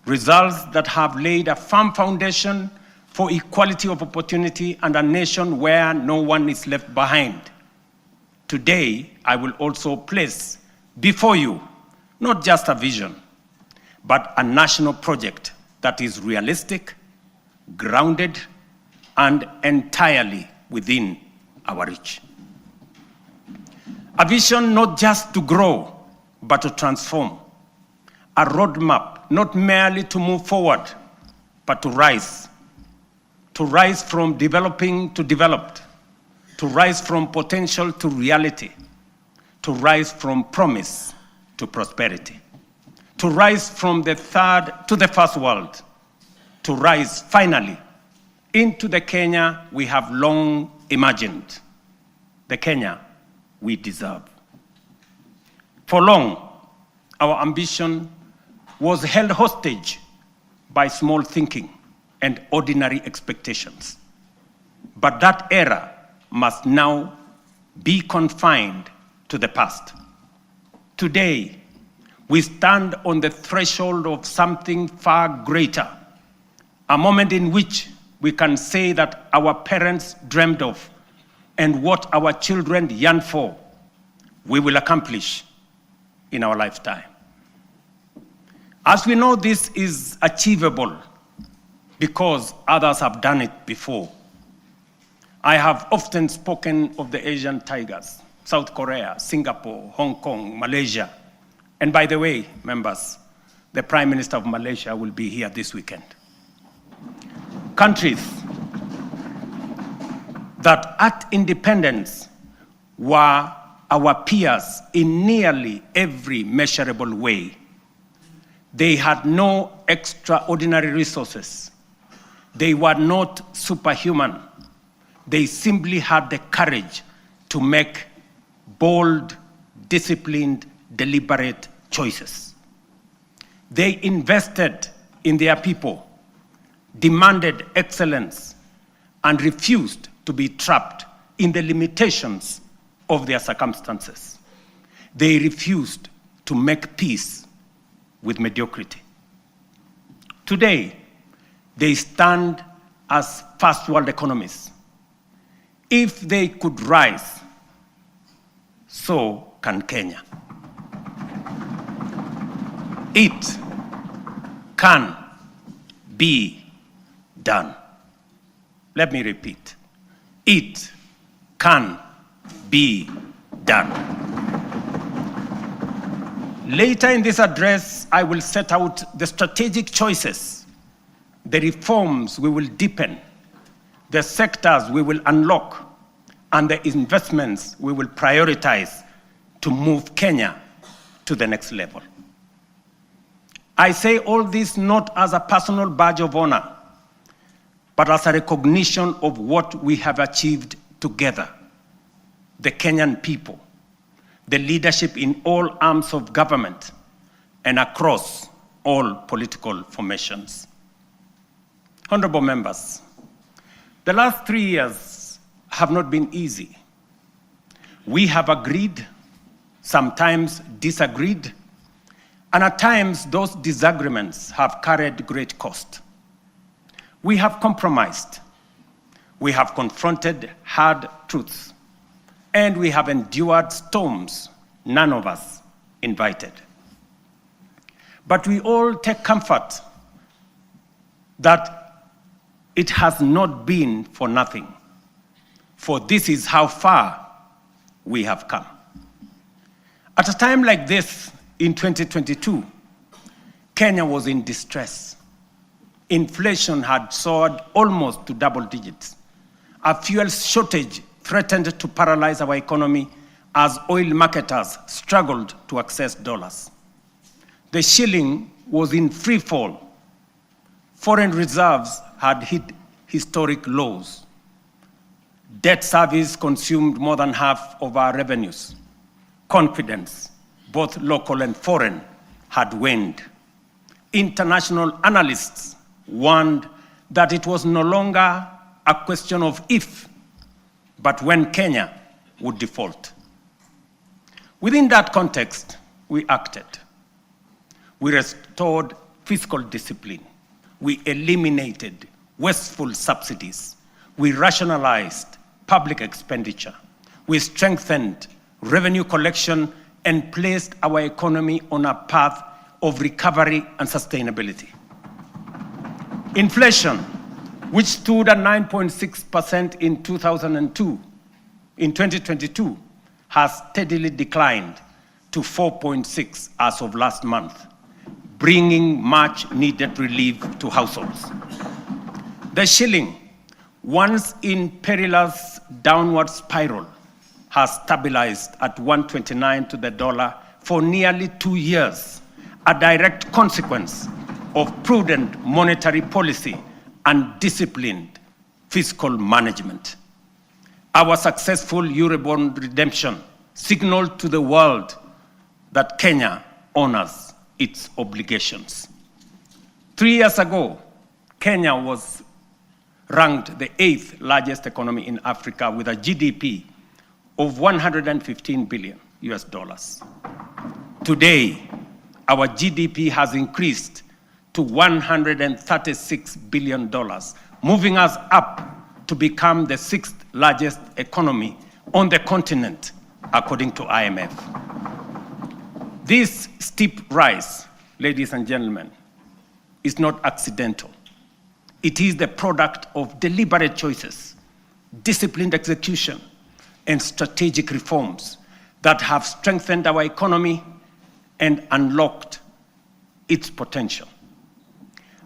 results that have laid a firm foundation for equality of opportunity and a nation where no one is left behind, today I will also place before you not just a vision, but a national project that is realistic, grounded, and entirely within our reach. A vision not just to grow, but to transform. A roadmap not merely to move forward, but to rise. To rise from developing to developed. To rise from potential to reality. To rise from promise to prosperity. To rise from the third to the first world. To rise finally into the Kenya we have long imagined. The Kenya we deserve. For long, our ambition was held hostage by small thinking and ordinary expectations. But that era must now be confined to the past. Today, we stand on the threshold of something far greater, a moment in which we can say that our parents dreamed of and what our children yearn for, we will accomplish in our lifetime. As we know, this is achievable because others have done it before. I have often spoken of the Asian tigers, South Korea, Singapore, Hong Kong, Malaysia. And by the way, members, the Prime Minister of Malaysia will be here this weekend. Countries that at independence were our peers in nearly every measurable way. They had no extraordinary resources. They were not superhuman. They simply had the courage to make bold, disciplined, deliberate choices. They invested in their people, demanded excellence, and refused to be trapped in the limitations of their circumstances. They refused to make peace with mediocrity. Today, they stand as first world economies. If they could rise, so can Kenya. It can be done. Let me repeat. It can be done. Later in this address, I will set out the strategic choices, the reforms we will deepen, the sectors we will unlock, and the investments we will prioritize to move Kenya to the next level. I say all this not as a personal badge of honor, but as a recognition of what we have achieved together, the Kenyan people, the leadership in all arms of government, and across all political formations. Honorable members, the last 3 years have not been easy. We have agreed, sometimes disagreed, and at times those disagreements have carried great cost. We have compromised, we have confronted hard truths, and we have endured storms none of us invited. But we all take comfort that it has not been for nothing, for this is how far we have come. At a time like this, in 2022, Kenya was in distress. Inflation had soared almost to double digits. A fuel shortage threatened to paralyze our economy as oil marketers struggled to access dollars. The shilling was in free fall. Foreign reserves had hit historic lows. Debt service consumed more than half of our revenues. Confidence, both local and foreign, had waned. International analysts warned that it was no longer a question of if, but when Kenya would default. Within that context, we acted. We restored fiscal discipline. We eliminated wasteful subsidies. We rationalized public expenditure. We strengthened revenue collection and placed our economy on a path of recovery and sustainability. Inflation, which stood at 9.6% in 2022, has steadily declined to 4.6% as of last month, bringing much needed relief to households. The shilling, once in perilous downward spiral, has stabilized at 129 to the dollar for nearly 2 years, a direct consequence of prudent monetary policy and disciplined fiscal management. Our successful Eurobond redemption signaled to the world that Kenya honors its obligations. 3 years ago, Kenya was ranked the 8th largest economy in Africa with a GDP of $115 billion. Today, our GDP has increased to $136 billion, moving us up to become the 6th largest economy on the continent, according to IMF. This steep rise, ladies and gentlemen, is not accidental. It is the product of deliberate choices, disciplined execution, and strategic reforms that have strengthened our economy and unlocked its potential.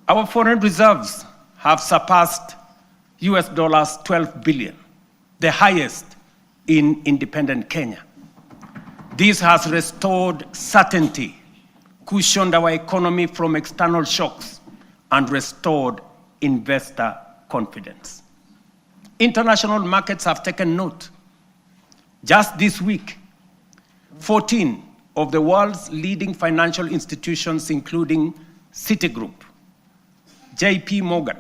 Our foreign reserves have surpassed US $12 billion, the highest in independent Kenya. This has restored certainty, cushioned our economy from external shocks, and restored investor confidence. International markets have taken note. Just this week, 14 of the world's leading financial institutions, including Citigroup, JP Morgan,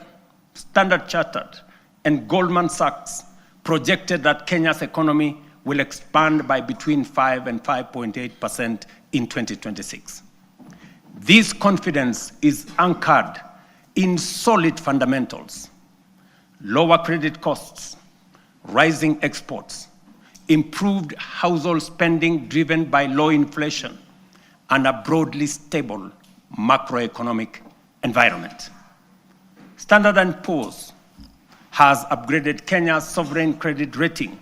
Standard Chartered, and Goldman Sachs, projected that Kenya's economy will expand by between 5 and 5.8% in 2026. This confidence is anchored in solid fundamentals: lower credit costs, rising exports, improved household spending driven by low inflation, and a broadly stable macroeconomic environment. Standard & Poor's has upgraded Kenya's sovereign credit rating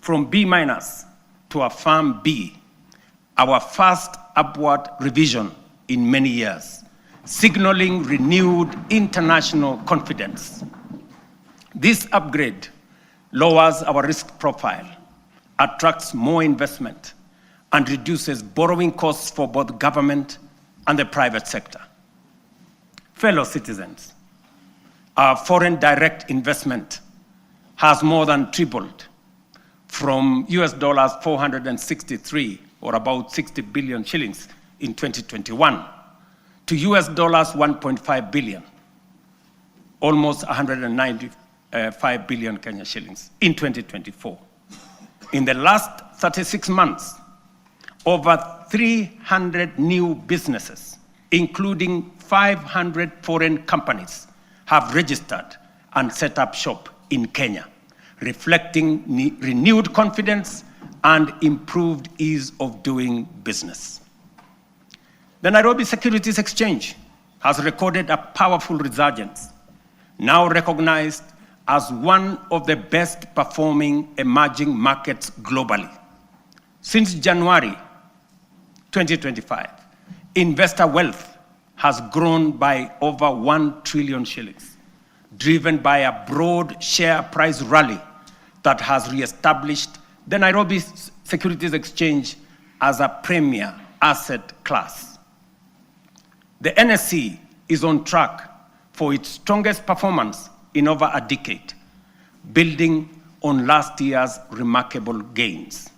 from B- to a firm B, our first upward revision in many years, signaling renewed international confidence. This upgrade lowers our risk profile, attracts more investment, and reduces borrowing costs for both government and the private sector. Fellow citizens, our foreign direct investment has more than tripled from US $463, or about 60 billion shillings in 2021, to US $1.5 billion, almost 195 billion Kenya shillings in 2024. In the last 36 months, over 300 new businesses, including 500 foreign companies, have registered and set up shop in Kenya, reflecting renewed confidence and improved ease of doing business. The Nairobi Securities Exchange has recorded a powerful resurgence, now recognized as one of the best performing emerging markets globally. Since January 2025, investor wealth has grown by over 1 trillion shillings, driven by a broad share price rally that has reestablished the Nairobi Securities Exchange as a premier asset class. The NSE is on track for its strongest performance in over a decade, building on last year's remarkable gains.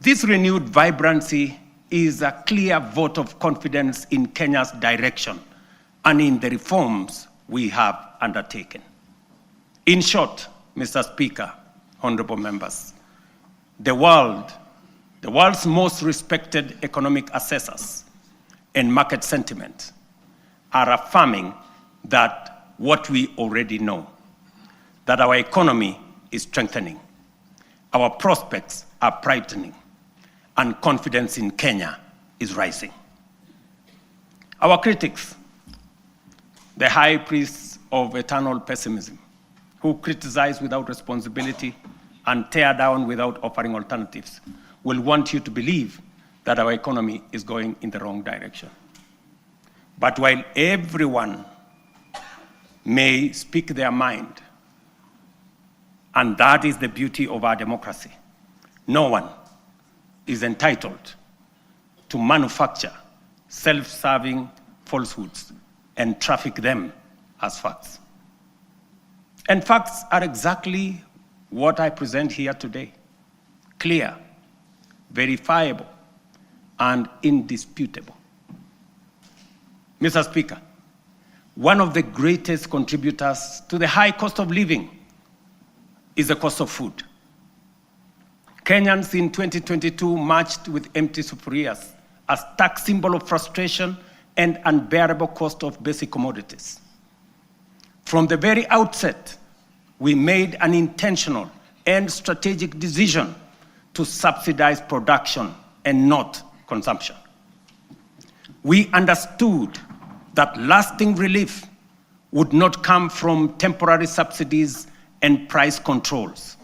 This renewed vibrancy is a clear vote of confidence in Kenya's direction and in the reforms we have undertaken. In short, Mr. Speaker, honorable members, the world's most respected economic assessors and market sentiment are affirming that what we already know, that our economy is strengthening, our prospects are brightening, and confidence in Kenya is rising. Our critics, the high priests of eternal pessimism, who criticize without responsibility and tear down without offering alternatives, will want you to believe that our economy is going in the wrong direction. But while everyone may speak their mind, and that is the beauty of our democracy, no one is entitled to manufacture self-serving falsehoods and traffic them as facts. And facts are exactly what I present here today: clear, verifiable, and indisputable. Mr. Speaker, one of the greatest contributors to the high cost of living is the cost of food. Kenyans in 2022 marched with empty sufurias, a stark symbol of frustration and unbearable cost of basic commodities. From the very outset, we made an intentional and strategic decision to subsidize production and not consumption. We understood that lasting relief would not come from temporary subsidies and price controls,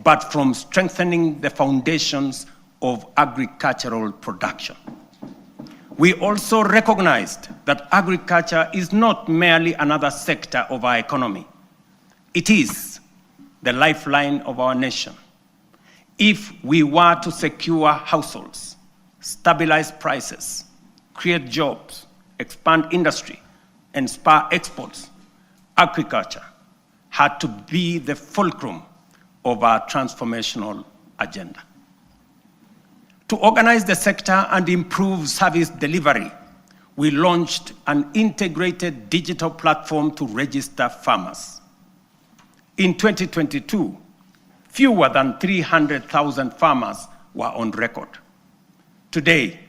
but from strengthening the foundations of agricultural production. We also recognized that agriculture is not merely another sector of our economy. It is the lifeline of our nation. If we were to secure households, stabilize prices, create jobs, expand industry, and spur exports, agriculture had to be the fulcrum of our transformational agenda. To organize the sector and improve service delivery, we launched an integrated digital platform to register farmers. In 2022, fewer than 300,000 farmers were on record. Today,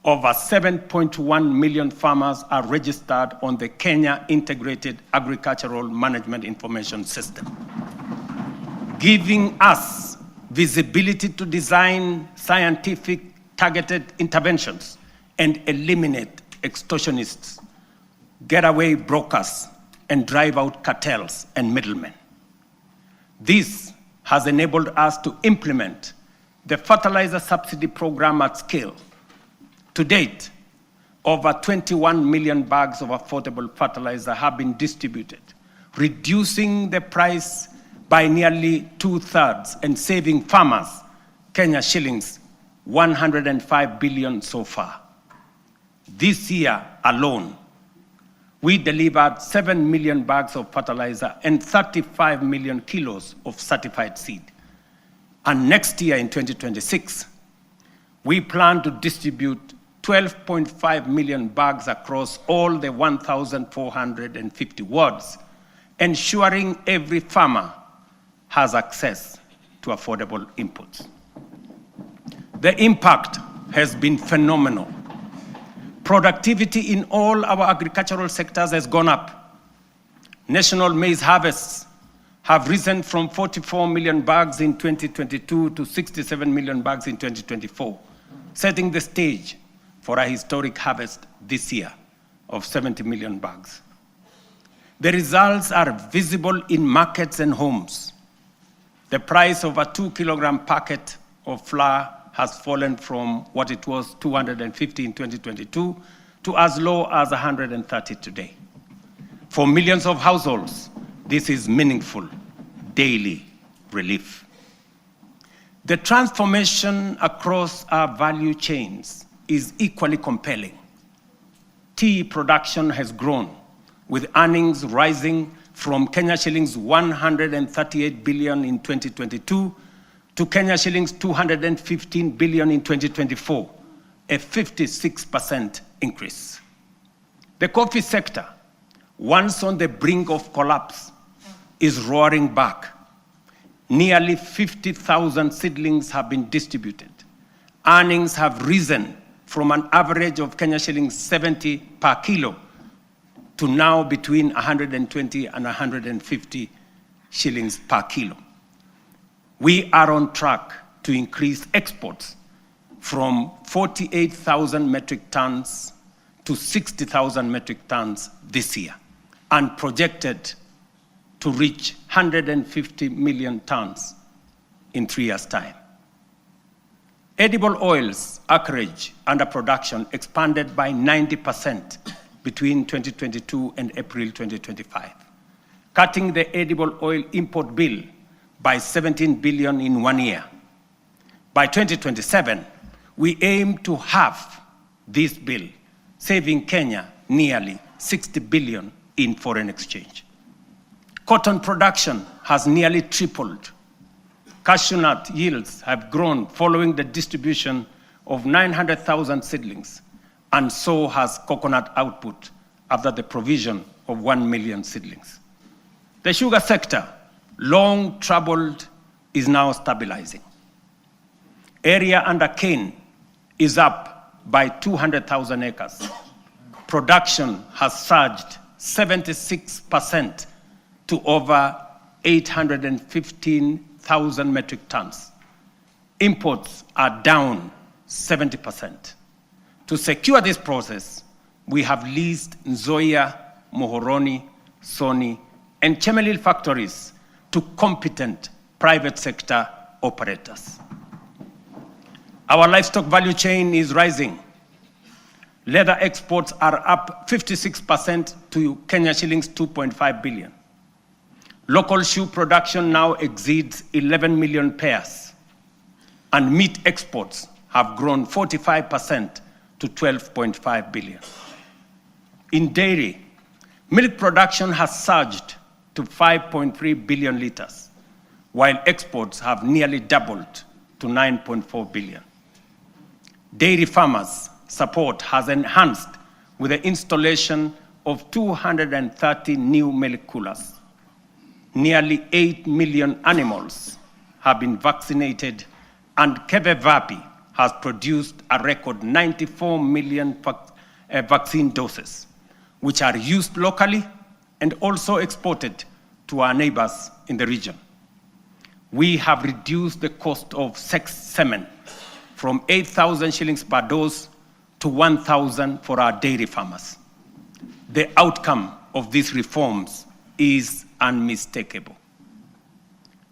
over 7.1 million farmers are registered on the Kenya Integrated Agricultural Management Information System, giving us visibility to design scientific targeted interventions and eliminate extortionists, getaway brokers, and drive out cartels and middlemen. This has enabled us to implement the fertilizer subsidy program at scale. To date, over 21 million bags of affordable fertilizer have been distributed, reducing the price by nearly 2/3 and saving farmers Kenya shillings 105 billion so far. This year alone, we delivered 7 million bags of fertilizer and 35 million kilos of certified seed. And next year in 2026, we plan to distribute 12.5 million bags across all the 1,450 wards, ensuring every farmer has access to affordable inputs. The impact has been phenomenal. Productivity in all our agricultural sectors has gone up. National maize harvests have risen from 44 million bags in 2022 to 67 million bags in 2024, setting the stage for a historic harvest this year of 70 million bags. The results are visible in markets and homes. The price of a 2-kilogram packet of flour has fallen from what it was 250 in 2022 to as low as 130 today. For millions of households, this is meaningful daily relief. The transformation across our value chains is equally compelling. Tea production has grown, with earnings rising from Kenya shillings 138 billion in 2022 to Kenya shillings 215 billion in 2024, a 56% increase. The coffee sector, once on the brink of collapse, is roaring back. Nearly 50,000 seedlings have been distributed. Earnings have risen from an average of Kenya shillings 70 per kilo to now between 120 and 150 shillings per kilo. We are on track to increase exports from 48,000 metric tons to 60,000 metric tons this year, and projected to reach 150 million tons in 3 years' time. Edible oils acreage under production expanded by 90% between 2022 and April 2025, cutting the edible oil import bill by 17 billion in 1 year. By 2027, we aim to halve this bill, saving Kenya nearly 60 billion in foreign exchange. Cotton production has nearly tripled. Cashew nut yields have grown following the distribution of 900,000 seedlings, and so has coconut output after the provision of 1 million seedlings. The sugar sector, long troubled, is now stabilizing. Area under cane is up by 200,000 acres. Production has surged 76% to over 815,000 metric tons. Imports are down 70%. To secure this process, we have leased Nzoia, Mohoroni, Soni, and Chemelil factories to to competent private sector operators. Our livestock value chain is rising. Leather exports are up 56% to Kenya shillings 2.5 billion. Local shoe production now exceeds 11 million pairs, and meat exports have grown 45% to 12.5 billion. In dairy, milk production has surged to 5.3 billion liters, while exports have nearly doubled to 9.4 billion. Dairy farmers' support has enhanced with the installation of 230 new milk coolers. Nearly 8 million animals have been vaccinated, and Kevevapi has produced a record 94 million vaccine doses, which are used locally and also exported to our neighbors in the region. We have reduced the cost of sex semen from 8,000 shillings per dose to 1,000 for our dairy farmers. The outcome of these reforms is unmistakable.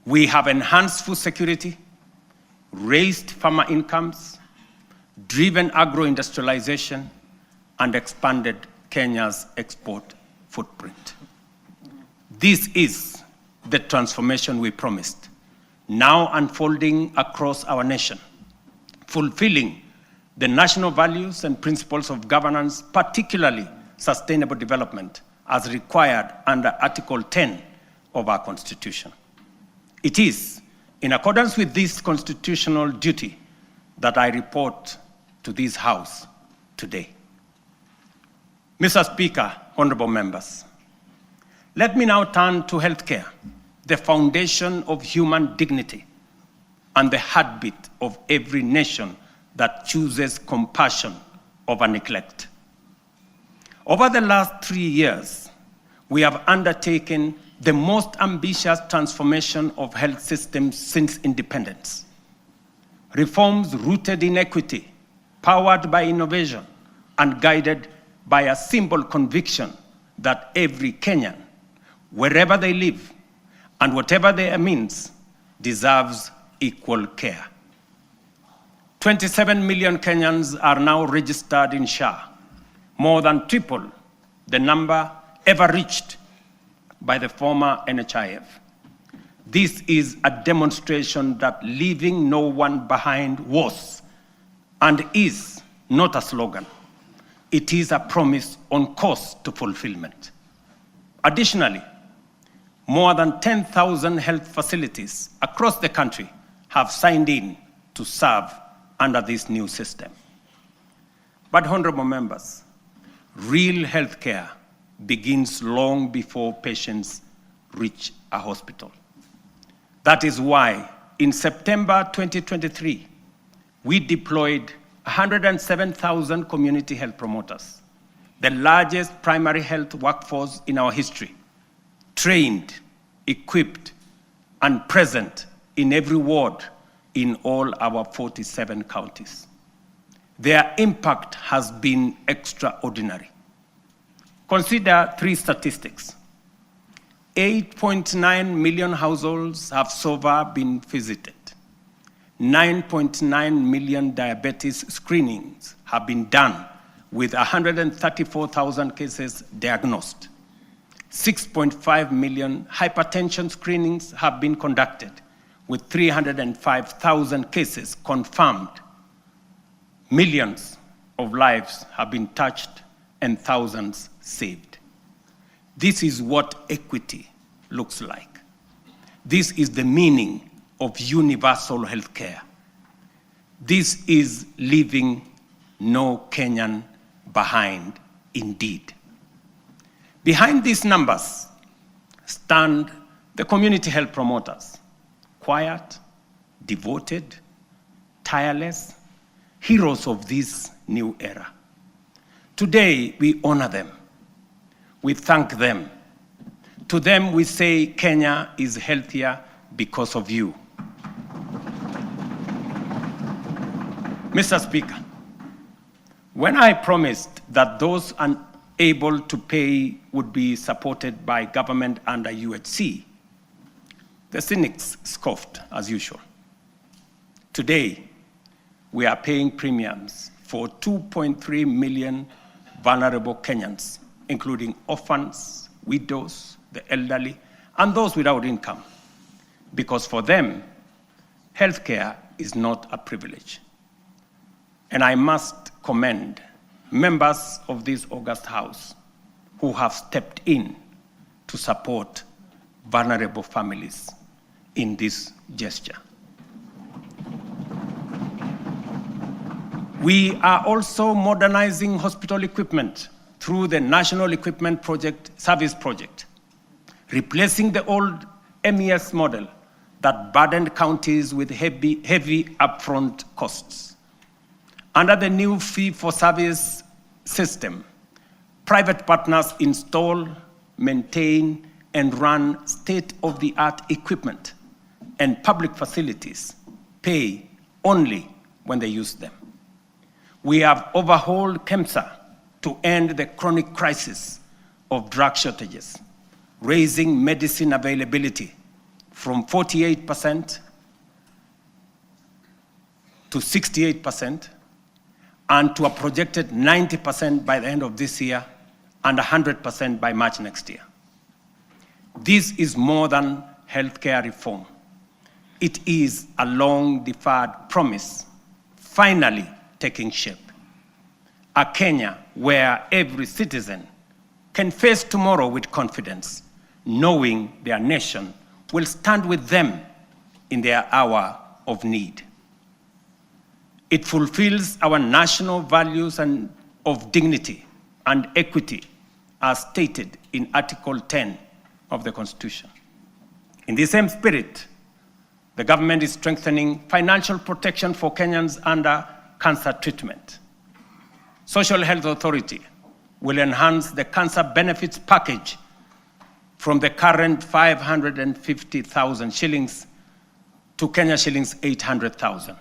We have enhanced food security, raised farmer incomes, driven agro-industrialization, and expanded Kenya's export footprint. This is the transformation we promised, now unfolding across our nation, fulfilling the national values and principles of governance, particularly sustainable development, as required under Article 10 of our Constitution. It is in accordance with this constitutional duty that I report to this House today. Mr. Speaker, honorable members, let me now turn to healthcare, the foundation of human dignity and the heartbeat of every nation that chooses compassion over neglect. Over the last 3 years, we have undertaken the most ambitious transformation of health systems since independence. Reforms rooted in equity, powered by innovation, and guided by a simple conviction that every Kenyan, wherever they live and whatever their means, deserves equal care. 27 million Kenyans are now registered in SHA, more than triple the number ever reached by the former NHIF. This is a demonstration that leaving no one behind was and is not a slogan. It is a promise on course to fulfillment. Additionally, more than 10,000 health facilities across the country have signed in to serve under this new system. But honorable members, real health care begins long before patients reach a hospital. That is why in September 2023, we deployed 107,000 community health promoters, the largest primary health workforce in our history, trained, equipped, and present in every ward in all our 47 counties. Their impact has been extraordinary. Consider 3 statistics. 8.9 million households have so far been visited. 9.9 million diabetes screenings have been done with 134,000 cases diagnosed. 6.5 million hypertension screenings have been conducted with 305,000 cases confirmed. Millions of lives have been touched and thousands saved. This is what equity looks like. This is the meaning of universal health care. This is leaving no Kenyan behind indeed. Behind these numbers stand the community health promoters, quiet, devoted, tireless, heroes of this new era. Today, we honor them. We thank them. To them, we say Kenya is healthier because of you. Mr. Speaker, when I promised that those unable to pay would be supported by government under UHC, The cynics scoffed as usual. Today, we are paying premiums for 2.3 million vulnerable Kenyans, including orphans, widows, the elderly, and those without income, because for them, healthcare is not a privilege. And I must commend members of this august House who have stepped in to support vulnerable families in this gesture. We are also modernizing hospital equipment through the National Equipment Service Project, replacing the old MES model that burdened counties with heavy upfront costs. Under the new fee-for-service system, private partners install, maintain, and run state-of-the-art equipment, and public facilities pay only when they use them. We have overhauled KEMSA to end the chronic crisis of drug shortages, raising medicine availability from 48% to 68%, and to a projected 90% by the end of this year and 100% by March next year. This is more than healthcare reform. It is a long-deferred promise finally taking shape. A Kenya where every citizen can face tomorrow with confidence, knowing their nation will stand with them in their hour of need. It fulfills our national values of dignity and equity as stated in Article 10 of the Constitution. In the same spirit, the government is strengthening financial protection for Kenyans under cancer treatment. Social Health Authority will enhance the cancer benefits package from the current 550,000 shillings to Kenya shillings 800,000,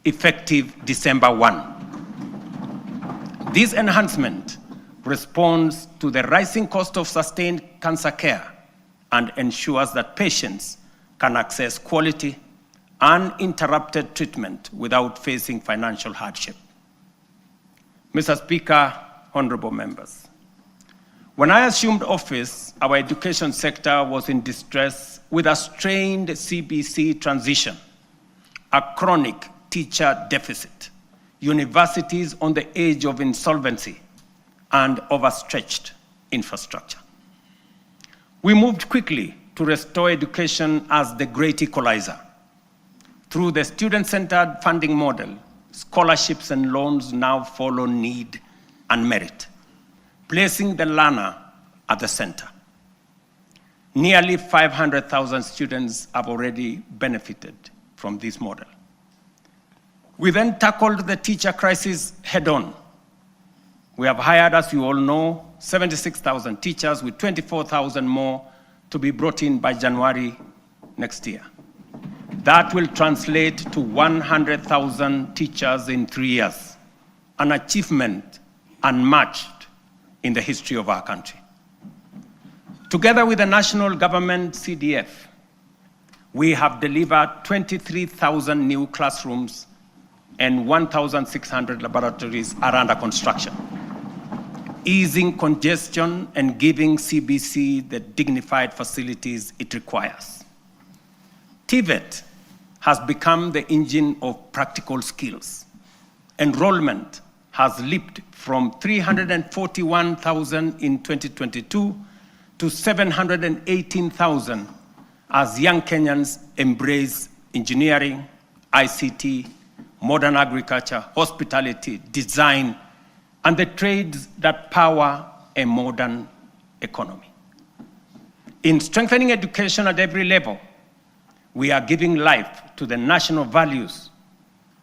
effective December 1. This enhancement responds to the rising cost of sustained cancer care and ensures that patients can access quality, uninterrupted treatment without facing financial hardship. Mr. Speaker, honorable members, when I assumed office, our education sector was in distress with a strained CBC transition, a chronic teacher deficit, universities on the edge of insolvency, and overstretched infrastructure. We moved quickly to restore education as the great equalizer. Through the student-centered funding model, scholarships and loans now follow need and merit, placing the learner at the center. Nearly 500,000 students have already benefited from this model. We then tackled the teacher crisis head-on. We have hired, as you all know, 76,000 teachers with 24,000 more to be brought in by January next year. That will translate to 100,000 teachers in 3 years, an achievement unmatched in the history of our country. Together with the national government CDF, we have delivered 23,000 new classrooms and 1,600 laboratories are under construction, easing congestion and giving CBC the dignified facilities it requires. TVET has become the engine of practical skills. Enrollment has leaped from 341,000 in 2022 to 718,000 as young Kenyans embrace engineering, ICT, modern agriculture, hospitality, design, and the trades that power a modern economy. In strengthening education at every level, we are giving life to the national values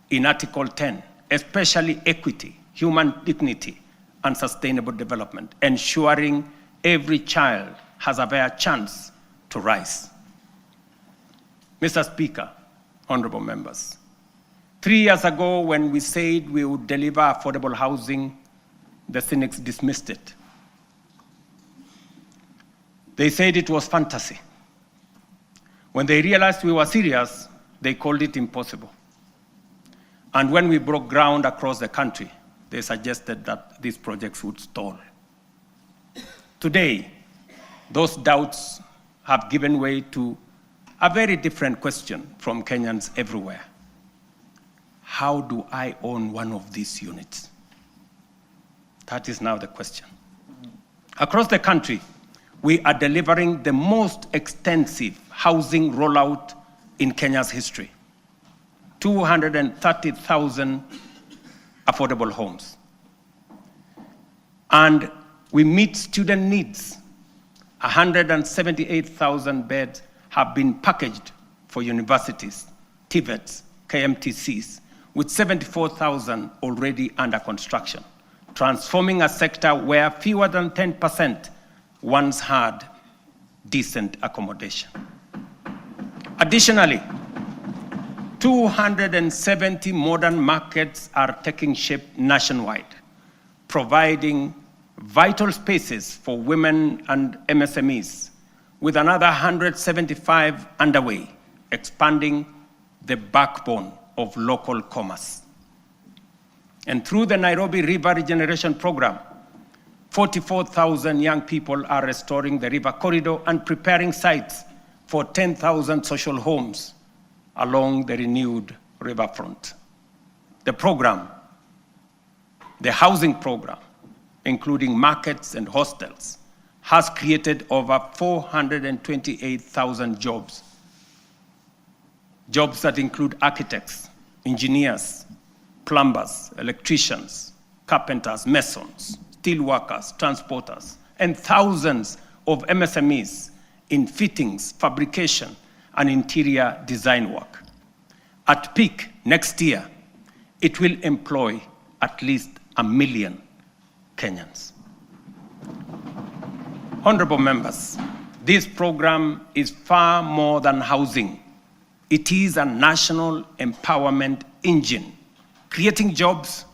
in Article 10, especially equity, human dignity, and sustainable development, ensuring every child has a fair chance to rise. Mr. Speaker, honorable members, 3 years ago when we said we would deliver affordable housing, the cynics dismissed it. They said it was fantasy. When they realized we were serious, they called it impossible. And when we broke ground across the country, they suggested that these projects would stall. Today, those doubts have given way to a very different question from Kenyans everywhere. How do I own one of these units? That is now the question. Across the country, we are delivering the most extensive housing rollout in Kenya's history. 230,000 affordable homes. And we meet student needs. 178,000 beds have been packaged for universities, TVETs, KMTCs, with 74,000 already under construction, transforming a sector where fewer than 10% once had decent accommodation. Additionally, 270 modern markets are taking shape nationwide, providing vital spaces for women and MSMEs, with another 175 underway, expanding the backbone of local commerce. And through the Nairobi River Regeneration Program, 44,000 young people are restoring the river corridor and preparing sites for 10,000 social homes along the renewed riverfront. The program, the housing program, including markets and hostels, has created over 428,000 jobs. Jobs that include architects, engineers, plumbers, electricians, carpenters, masons, steel workers, transporters, and thousands of MSMEs in fittings, fabrication, and interior design work. At peak next year, it will employ at least 1 million Kenyans. Honorable members, this program is far more than housing. It is a national empowerment engine, creating jobs,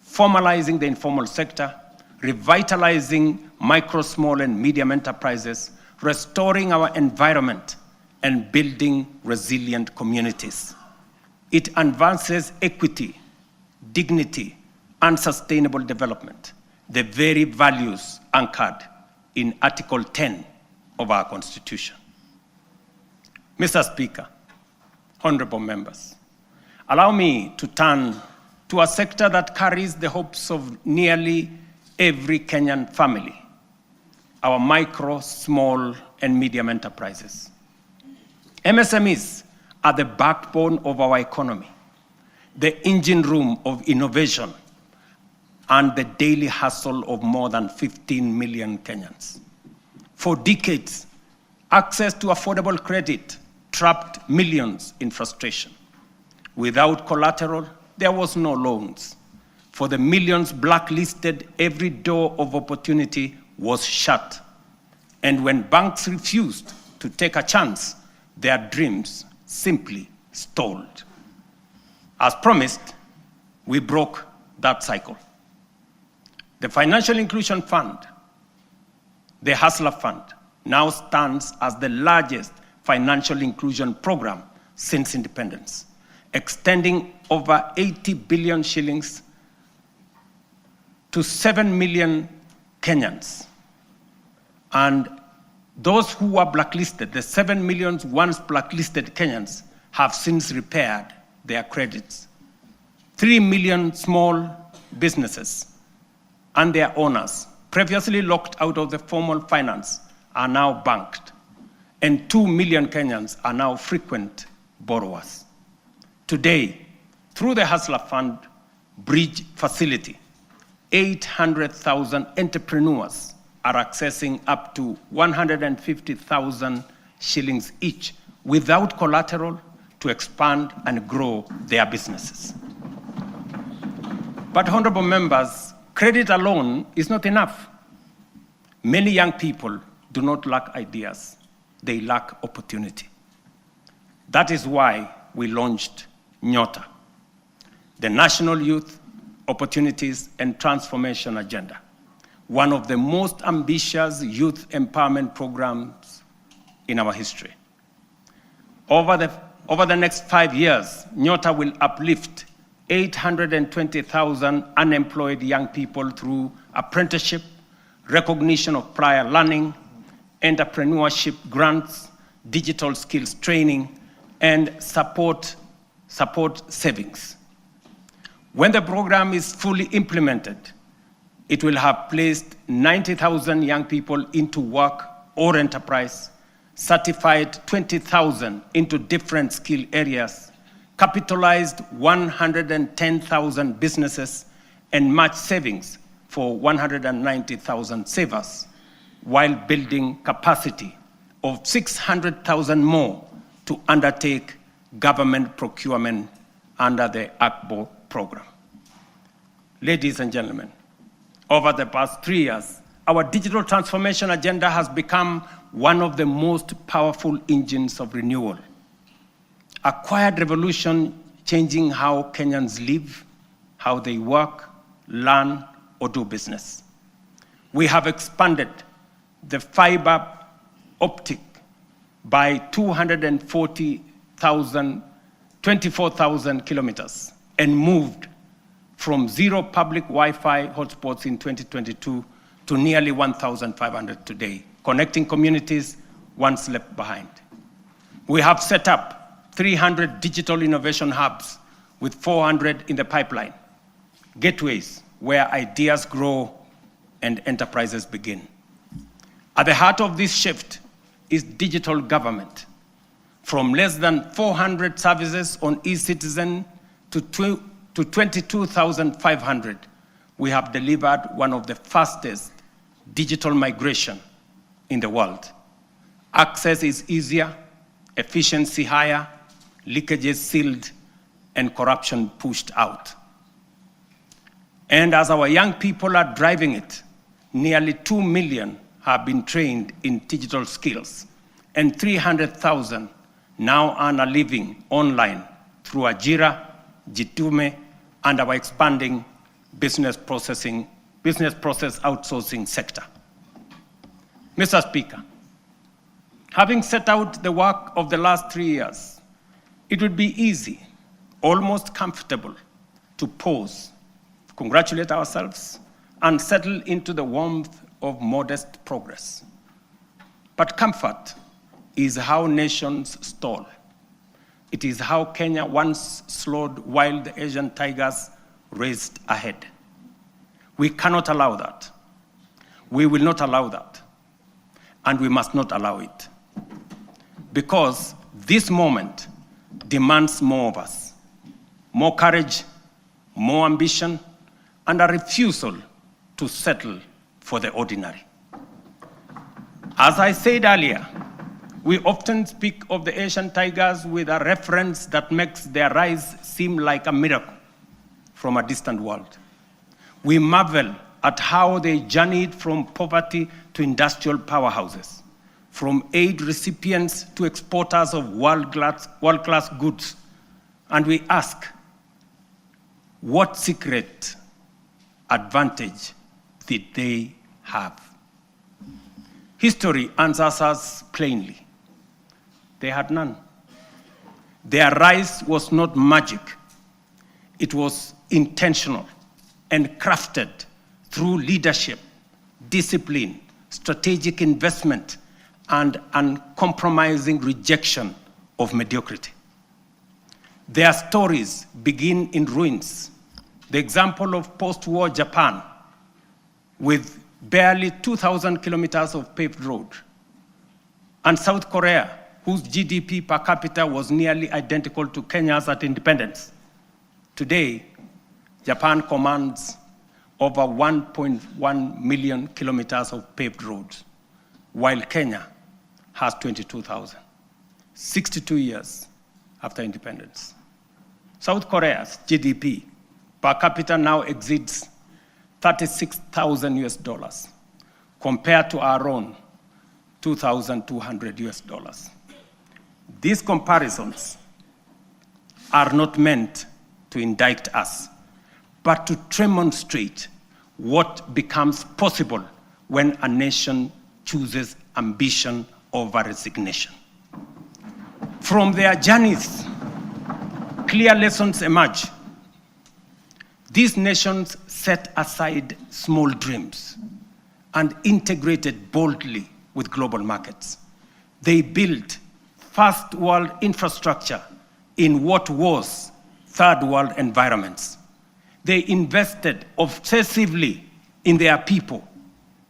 formalizing the informal sector, revitalizing micro, small, and medium enterprises, restoring our environment, and building resilient communities. It advances equity, dignity, and sustainable development, the very values anchored in Article 10 of our Constitution. Mr. Speaker, honorable members, allow me to turn to a sector that carries the hopes of nearly every Kenyan family, our micro, small, and medium enterprises. MSMEs are the backbone of our economy, the engine room of innovation, and the daily hustle of more than 15 million Kenyans. For decades, access to affordable credit trapped millions in frustration. Without collateral, there was no loans. For the millions blacklisted, every door of opportunity was shut. And when banks refused to take a chance, their dreams simply stalled. As promised, we broke that cycle. The Financial Inclusion Fund, the Hustler Fund, now stands as the largest financial inclusion program since independence, extending over 80 billion shillings to 7 million Kenyans. And those who were blacklisted, the 7 million once blacklisted Kenyans, have since repaired their credits. 3 million small businesses and their owners, previously locked out of the formal finance, are now banked. And 2 million Kenyans are now frequent borrowers. Today, through the Hustler Fund Bridge Facility, 800,000 entrepreneurs are accessing up to 150,000 shillings each without collateral to expand and grow their businesses. But honorable members, credit alone is not enough. Many young people do not lack ideas, they lack opportunity. That is why we launched Nyota, the National Youth Opportunities and Transformation Agenda, one of the most ambitious youth empowerment programs in our history. Over the next 5 years, Nyota will uplift 820,000 unemployed young people through apprenticeship, recognition of prior learning, entrepreneurship grants, digital skills training, and support savings. When the program is fully implemented, it will have placed 90,000 young people into work or enterprise, certified 20,000 into different skill areas, capitalized 110,000 businesses, and matched savings for 190,000 savers, while building capacity of 600,000 more to undertake government procurement under the ACBO program. Ladies and gentlemen, over the past 3 years, our digital transformation agenda has become one of the most powerful engines of renewal. A quiet revolution changing how Kenyans live, how they work, learn, or do business. We have expanded the fiber optic by 24,000 kilometers and moved from 0 public Wi-Fi hotspots in 2022 to nearly 1,500 today, connecting communities once left behind. We have set up 300 digital innovation hubs with 400 in the pipeline, gateways where ideas grow and enterprises begin. At the heart of this shift is digital government. From less than 400 services on eCitizen to 22,500, we have delivered one of the fastest digital migration in the world. Access is easier, efficiency higher, leakages sealed, and corruption pushed out. And as our young people are driving it, nearly 2 million have been trained in digital skills, and 300,000 now earn a living online through Ajira, Jitume, and our expanding business process outsourcing sector. Mr. Speaker, having set out the work of the last 3 years, it would be easy, almost comfortable, to pause, congratulate ourselves, and settle into the warmth of modest progress. But comfort is how nations stall. It is how Kenya once slowed while the Asian tigers raced ahead. We cannot allow that. We will not allow that. And we must not allow it. Because this moment demands more of us. More courage, more ambition, and a refusal to settle for the ordinary. As I said earlier, we often speak of the Asian tigers with a reference that makes their rise seem like a miracle from a distant world. We marvel at how they journeyed from poverty to industrial powerhouses, from aid recipients to exporters of world-class goods. And we ask, what secret advantage did they have? History answers us plainly. They had none. Their rise was not magic. It was intentional and crafted through leadership, discipline, strategic investment, and uncompromising rejection of mediocrity. Their stories begin in ruins. The example of post-war Japan, with barely 2,000 kilometers of paved road, and South Korea, whose GDP per capita was nearly identical to Kenya's at independence. Today, Japan commands over 1.1 million kilometers of paved roads, while Kenya has 22,000, 62 years after independence. South Korea's GDP per capita now exceeds $36,000 compared to our own $2,200. These comparisons are not meant to indict us, but to demonstrate what becomes possible when a nation chooses ambition over resignation. From their journeys, clear lessons emerge. These nations set aside small dreams and integrated boldly with global markets. They built first world infrastructure in what was third world environments. They invested obsessively in their people,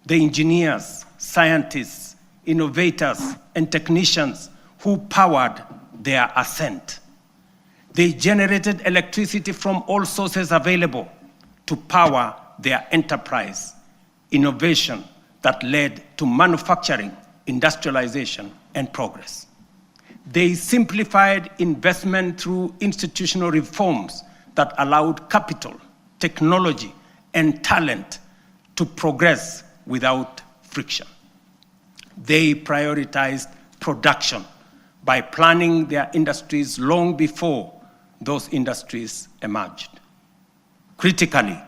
the engineers, scientists, innovators, and technicians who powered their ascent. They generated electricity from all sources available to power their enterprise, innovation that led to manufacturing, industrialization, and progress. They simplified investment through institutional reforms that allowed capital, technology, and talent to progress without friction. They prioritized production by planning their industries long before those industries emerged. Critically,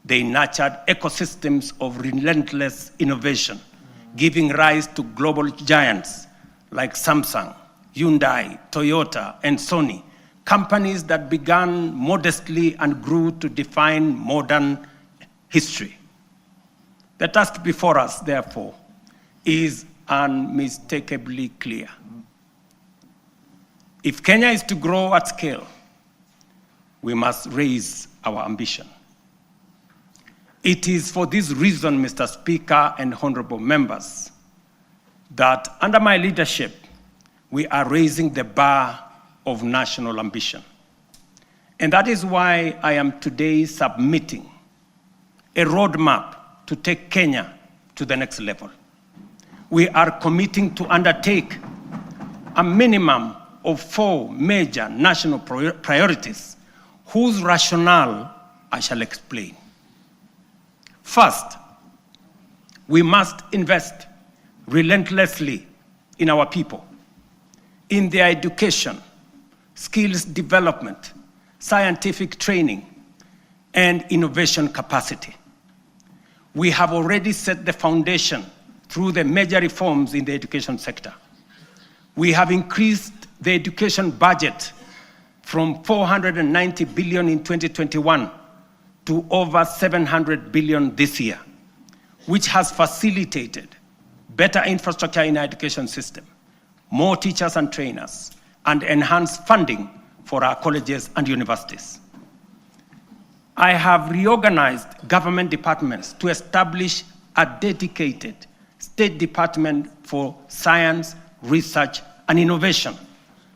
they nurtured ecosystems of relentless innovation, giving rise to global giants like Samsung, Hyundai, Toyota, and Sony, companies that began modestly and grew to define modern history. The task before us, therefore, is unmistakably clear. If Kenya is to grow at scale, we must raise our ambition. It is for this reason, Mr. Speaker and honorable members, that under my leadership, we are raising the bar of national ambition. And that is why I am today submitting a roadmap to take Kenya to the next level. We are committing to undertake a minimum of 4 major national priorities whose rationale I shall explain. First, we must invest relentlessly in our people, in their education, skills development, scientific training, and innovation capacity. We have already set the foundation through the major reforms in the education sector. We have increased the education budget from 490 billion in 2021 to over 700 billion this year, which has facilitated better infrastructure in our education system, more teachers and trainers, and enhanced funding for our colleges and universities. I have reorganized government departments to establish a dedicated State Department for Science, Research, and Innovation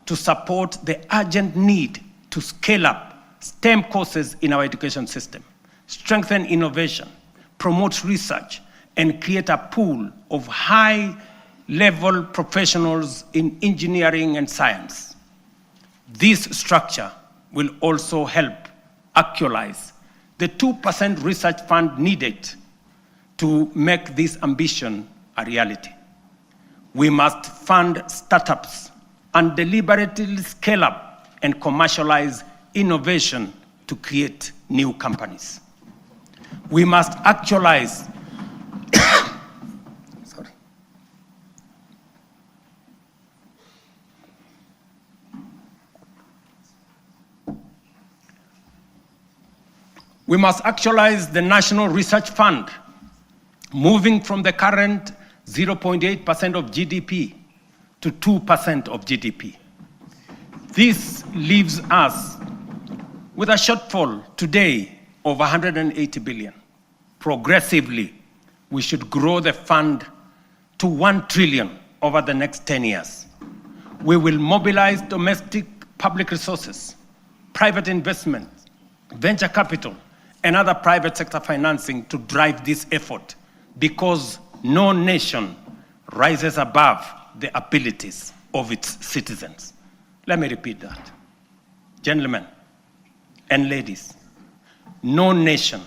to support the urgent need to scale up STEM courses in our education system, strengthen innovation, promote research, and create a pool of high-level professionals in engineering and science. This structure will also help actualize the 2% research fund needed to make this ambition a reality. We must fund startups and deliberately scale up and commercialize innovation to create new companies. We must actualize We must actualize the National Research Fund, moving from the current 0.8% of GDP to 2% of GDP. This leaves us with a shortfall today of 180 billion. Progressively, we should grow the fund to 1 trillion over the next 10 years. We will mobilize domestic public resources, private investment, venture capital, and other private sector financing to drive this effort, because no nation rises above the abilities of its citizens. Let me repeat that. Gentlemen and ladies, no nation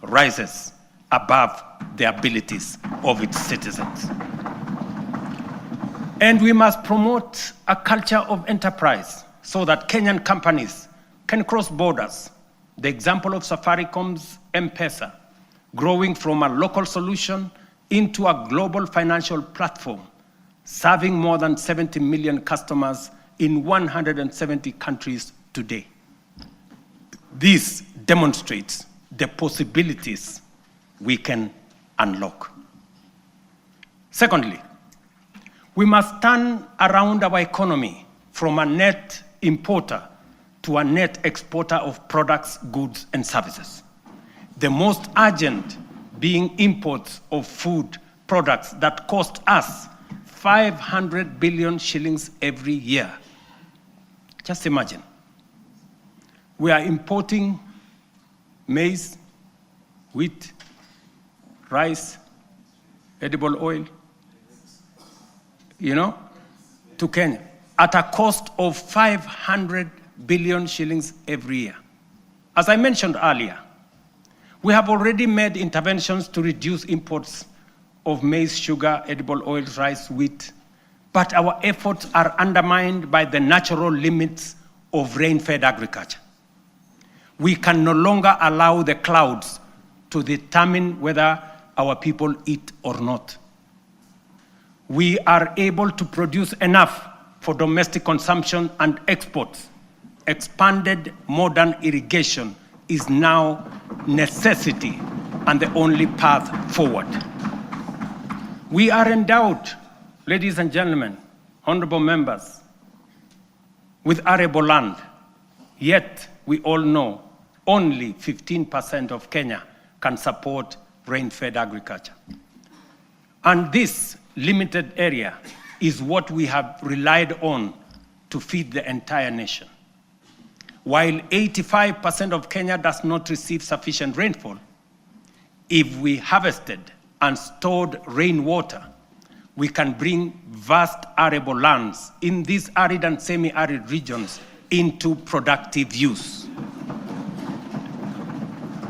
rises above the abilities of its citizens. And we must promote a culture of enterprise so that Kenyan companies can cross borders. The example of Safaricom's M-Pesa, growing from a local solution into a global financial platform, serving more than 70 million customers in 170 countries today. This demonstrates the possibilities we can unlock. Secondly, we must turn around our economy from a net importer to a net exporter of products, goods, and services. The most urgent being imports of food products that cost us 500 billion shillings every year. Just imagine. We are importing maize, wheat, rice, edible oil, to Kenya at a cost of 500 billion shillings every year. As I mentioned earlier, we have already made interventions to reduce imports of maize, sugar, edible oils, rice, wheat, but our efforts are undermined by the natural limits of rain-fed agriculture. We can no longer allow the clouds to determine whether our people eat or not. We are able to produce enough for domestic consumption and exports. Expanded modern irrigation is now necessity and the only path forward. We are endowed, ladies and gentlemen, honorable members, with arable land, yet we all know only 15% of Kenya can support rain-fed agriculture. And this limited area is what we have relied on to feed the entire nation. While 85% of Kenya does not receive sufficient rainfall, if we harvested and stored rainwater, we can bring vast arable lands in these arid and semi-arid regions into productive use.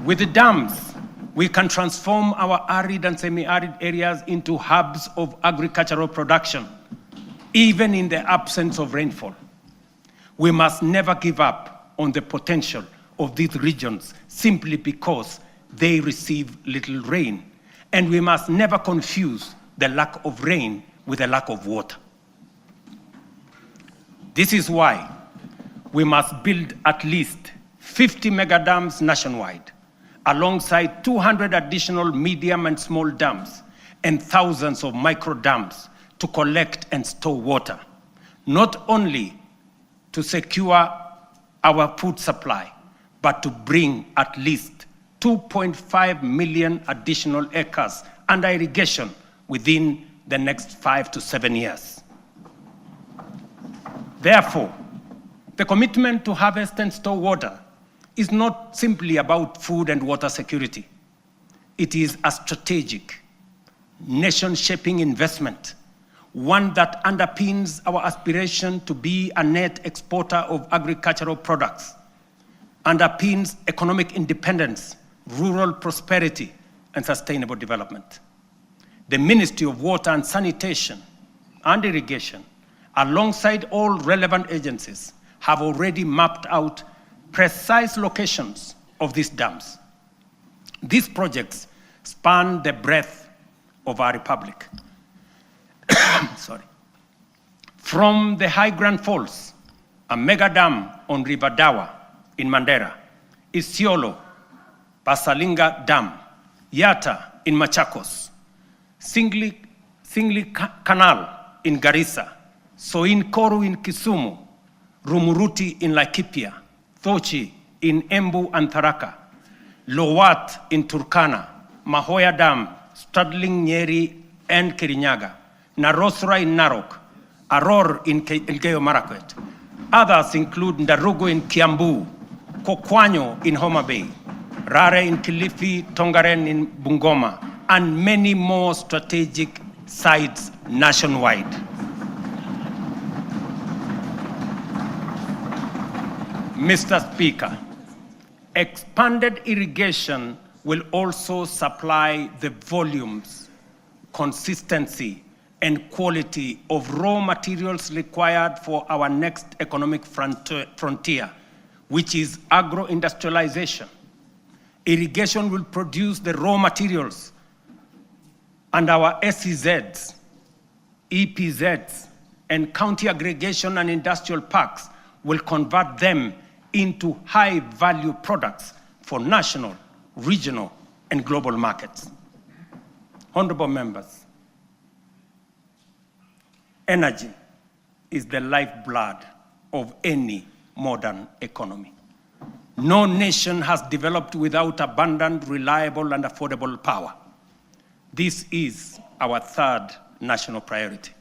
With the dams, we can transform our arid and semi-arid areas into hubs of agricultural production, even in the absence of rainfall. We must never give up on the potential of these regions simply because they receive little rain. And we must never confuse the lack of rain with the lack of water. This is why we must build at least 50 mega dams nationwide, alongside 200 additional medium and small dams and thousands of micro dams to collect and store water, not only to secure our food supply, but to bring at least 2.5 million additional acres under irrigation within the next 5 to 7 years. Therefore, the commitment to harvest and store water is not simply about food and water security. It is a strategic, nation-shaping investment, one that underpins our aspiration to be a net exporter of agricultural products, underpins economic independence, rural prosperity, and sustainable development. The Ministry of Water and Sanitation and Irrigation, alongside all relevant agencies, have already mapped out precise locations of these dams. These projects span the breadth of our republic. From the High Grand Falls, a mega dam on River Dawa in Mandera, Isiolo, Pasalinga Dam, Yata in Machakos, Singli Canal in Garissa, Soin Koru in Kisumu, Rumuruti in Laikipia, Thochi in Embu and Tharaka, Lowat in Turkana, Mahoya Dam, straddling Nyeri and Kirinyaga, Narosra in Narok, Aror in Elgeyo Marakwet. Others include Ndarugu in Kiambu, Kokwanyo in Homa Bay, Rare in Kilifi, Tongaren in Bungoma, and many more strategic sites nationwide. Mr. Speaker, expanded irrigation will also supply the volumes, consistency, and quality of raw materials required for our next economic frontier, which is agro-industrialization. Irrigation will produce the raw materials, and our SEZs, EPZs, and county aggregation and industrial parks will convert them into high-value products for national, regional, and global markets. Honorable members, energy is the lifeblood of any modern economy. No nation has developed without abundant, reliable, and affordable power. This is our third national priority.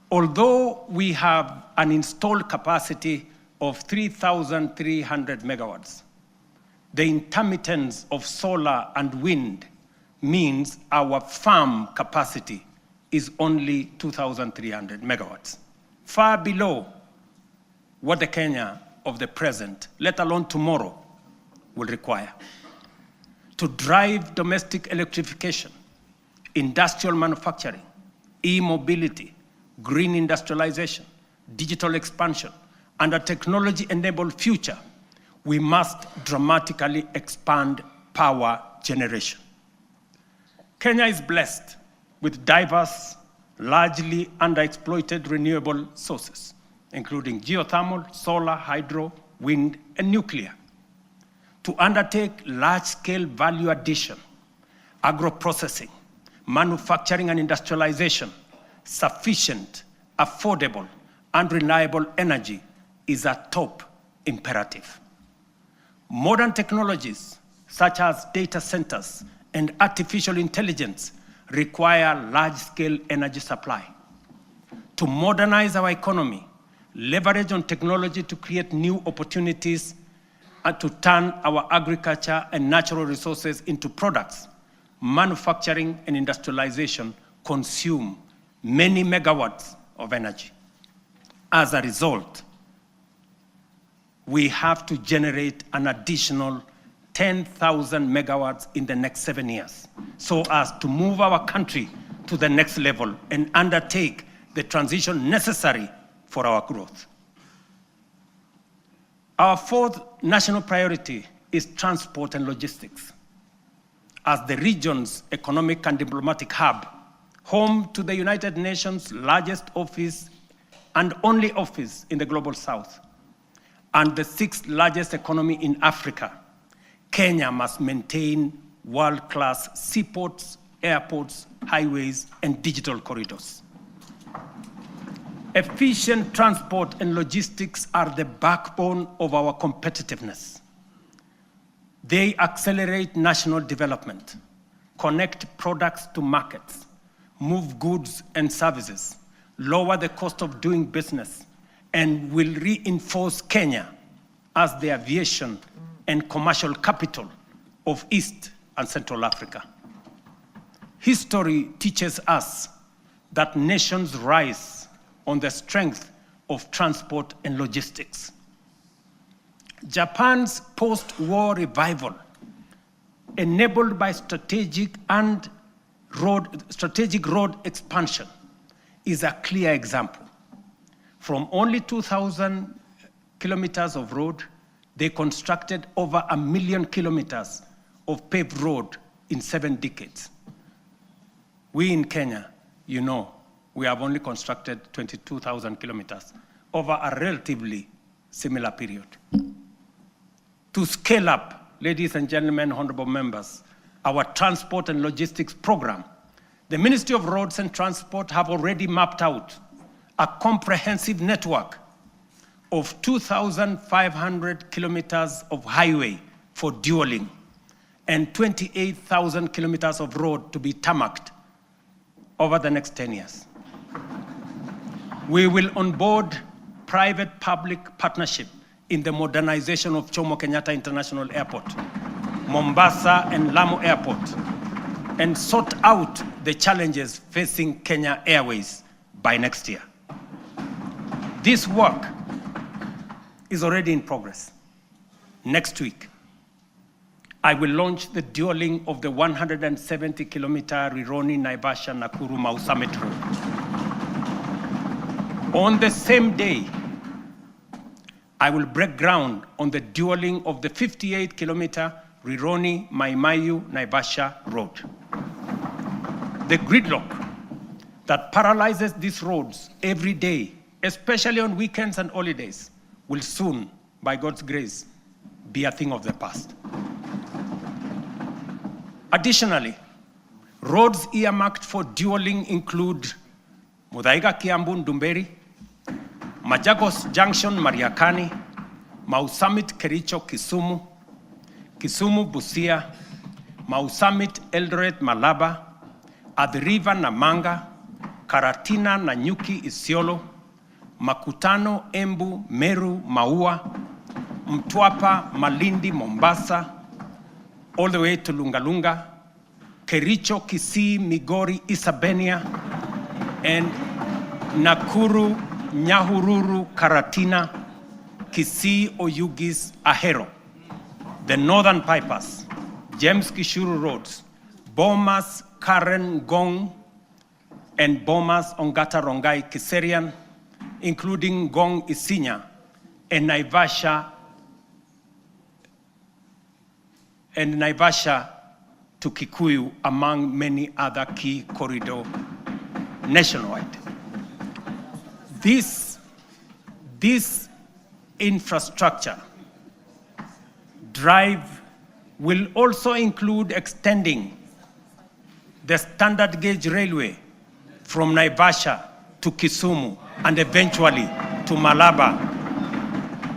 Although we have an installed capacity of 3,300 megawatts, the intermittence of solar and wind means our farm capacity is only 2,300 megawatts, far below what the Kenya of the present, let alone tomorrow, will require. To drive domestic electrification, industrial manufacturing, e-mobility, green industrialization, digital expansion, and a technology-enabled future, we must dramatically expand power generation. Kenya is blessed with diverse, largely underexploited renewable sources, including geothermal, solar, hydro, wind, and nuclear. To undertake large-scale value addition, agro-processing, manufacturing and industrialization, sufficient, affordable, and reliable energy is a top imperative. Modern technologies, such as data centers and artificial intelligence, require large-scale energy supply. To modernize our economy, leverage on technology to create new opportunities, and to turn our agriculture and natural resources into products, manufacturing and industrialization consume many megawatts of energy. As a result, we have to generate an additional 10,000 megawatts in the next 7 years so as to move our country to the next level and undertake the transition necessary for our growth. Our fourth national priority is transport and logistics. As the region's economic and diplomatic hub, home to the United Nations' largest office and only office in the Global South, and the sixth largest economy in Africa, Kenya must maintain world-class seaports, airports, highways, and digital corridors. Efficient transport and logistics are the backbone of our competitiveness. They accelerate national development, connect products to markets, move goods and services, lower the cost of doing business, and will reinforce Kenya as the aviation and commercial capital of East and Central Africa. History teaches us that nations rise on the strength of transport and logistics. Japan's post-war revival, enabled by strategic road expansion, is a clear example. From only 2,000 kilometers of road, they constructed over 1 million kilometers of paved road in 7 decades. We in Kenya, you know, we have only constructed 22,000 kilometers over a relatively similar period. To scale up, ladies and gentlemen, honorable members, our transport and logistics program, the Ministry of Roads and Transport have already mapped out a comprehensive network of 2,500 kilometers of highway for dualing and 28,000 kilometers of road to be tarmacked over the next 10 years. We will onboard private-public partnership in the modernization of Jomo Kenyatta International Airport, Mombasa and Lamu Airport, and sort out the challenges facing Kenya Airways by next year. This work is already in progress. Next week, I will launch the dualing of the 170-kilometer Rironi-Naivasha-Nakuru-Mau Summit Road. On the same day, I will break ground on the dualing of the 58-kilometer Rironi-Mai Mahiu-Naivasha Road. The gridlock that paralyzes these roads every day, especially on weekends and holidays, will soon, by God's grace, be a thing of the past. Additionally, roads earmarked for dualling include Muthaiga Kiambu Ndumberi, Machakos Junction Mariakani, Mau Summit Kericho Kisumu, Kisumu Busia, Mau Summit Eldoret Malaba, Athi River Namanga, Karatina Nanyuki Isiolo, Makutano Embu Meru Maua, Mtwapa Malindi Mombasa, all the way to Lungalunga, Kericho Kisii Migori Isabenia, and Nakuru Nyahururu Karatina, Kisii Oyugis Ahero. The Northern Bypass, James Gishuru Roads, Bomas Karen Gong, and Bomas Ongata Rongai Kiserian, including Gong Isinya and Naivasha to Kikuyu, among many other key corridors nationwide. This infrastructure drive will also include extending the standard gauge railway from Naivasha to Kisumu and eventually to Malaba.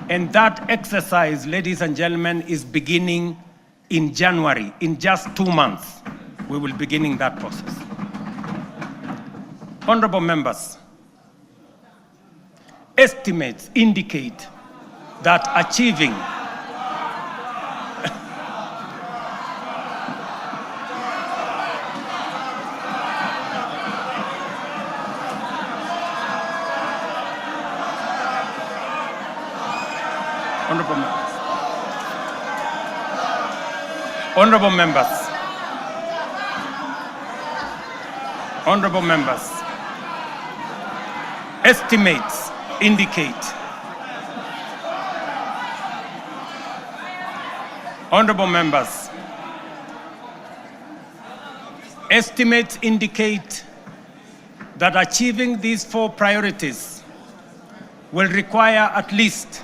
And that exercise, ladies and gentlemen, is beginning in January. In just 2 months, we will be beginning that process. Honorable members, estimates indicate that achieving Honorable members, estimates indicate that achieving these 4 priorities will require at least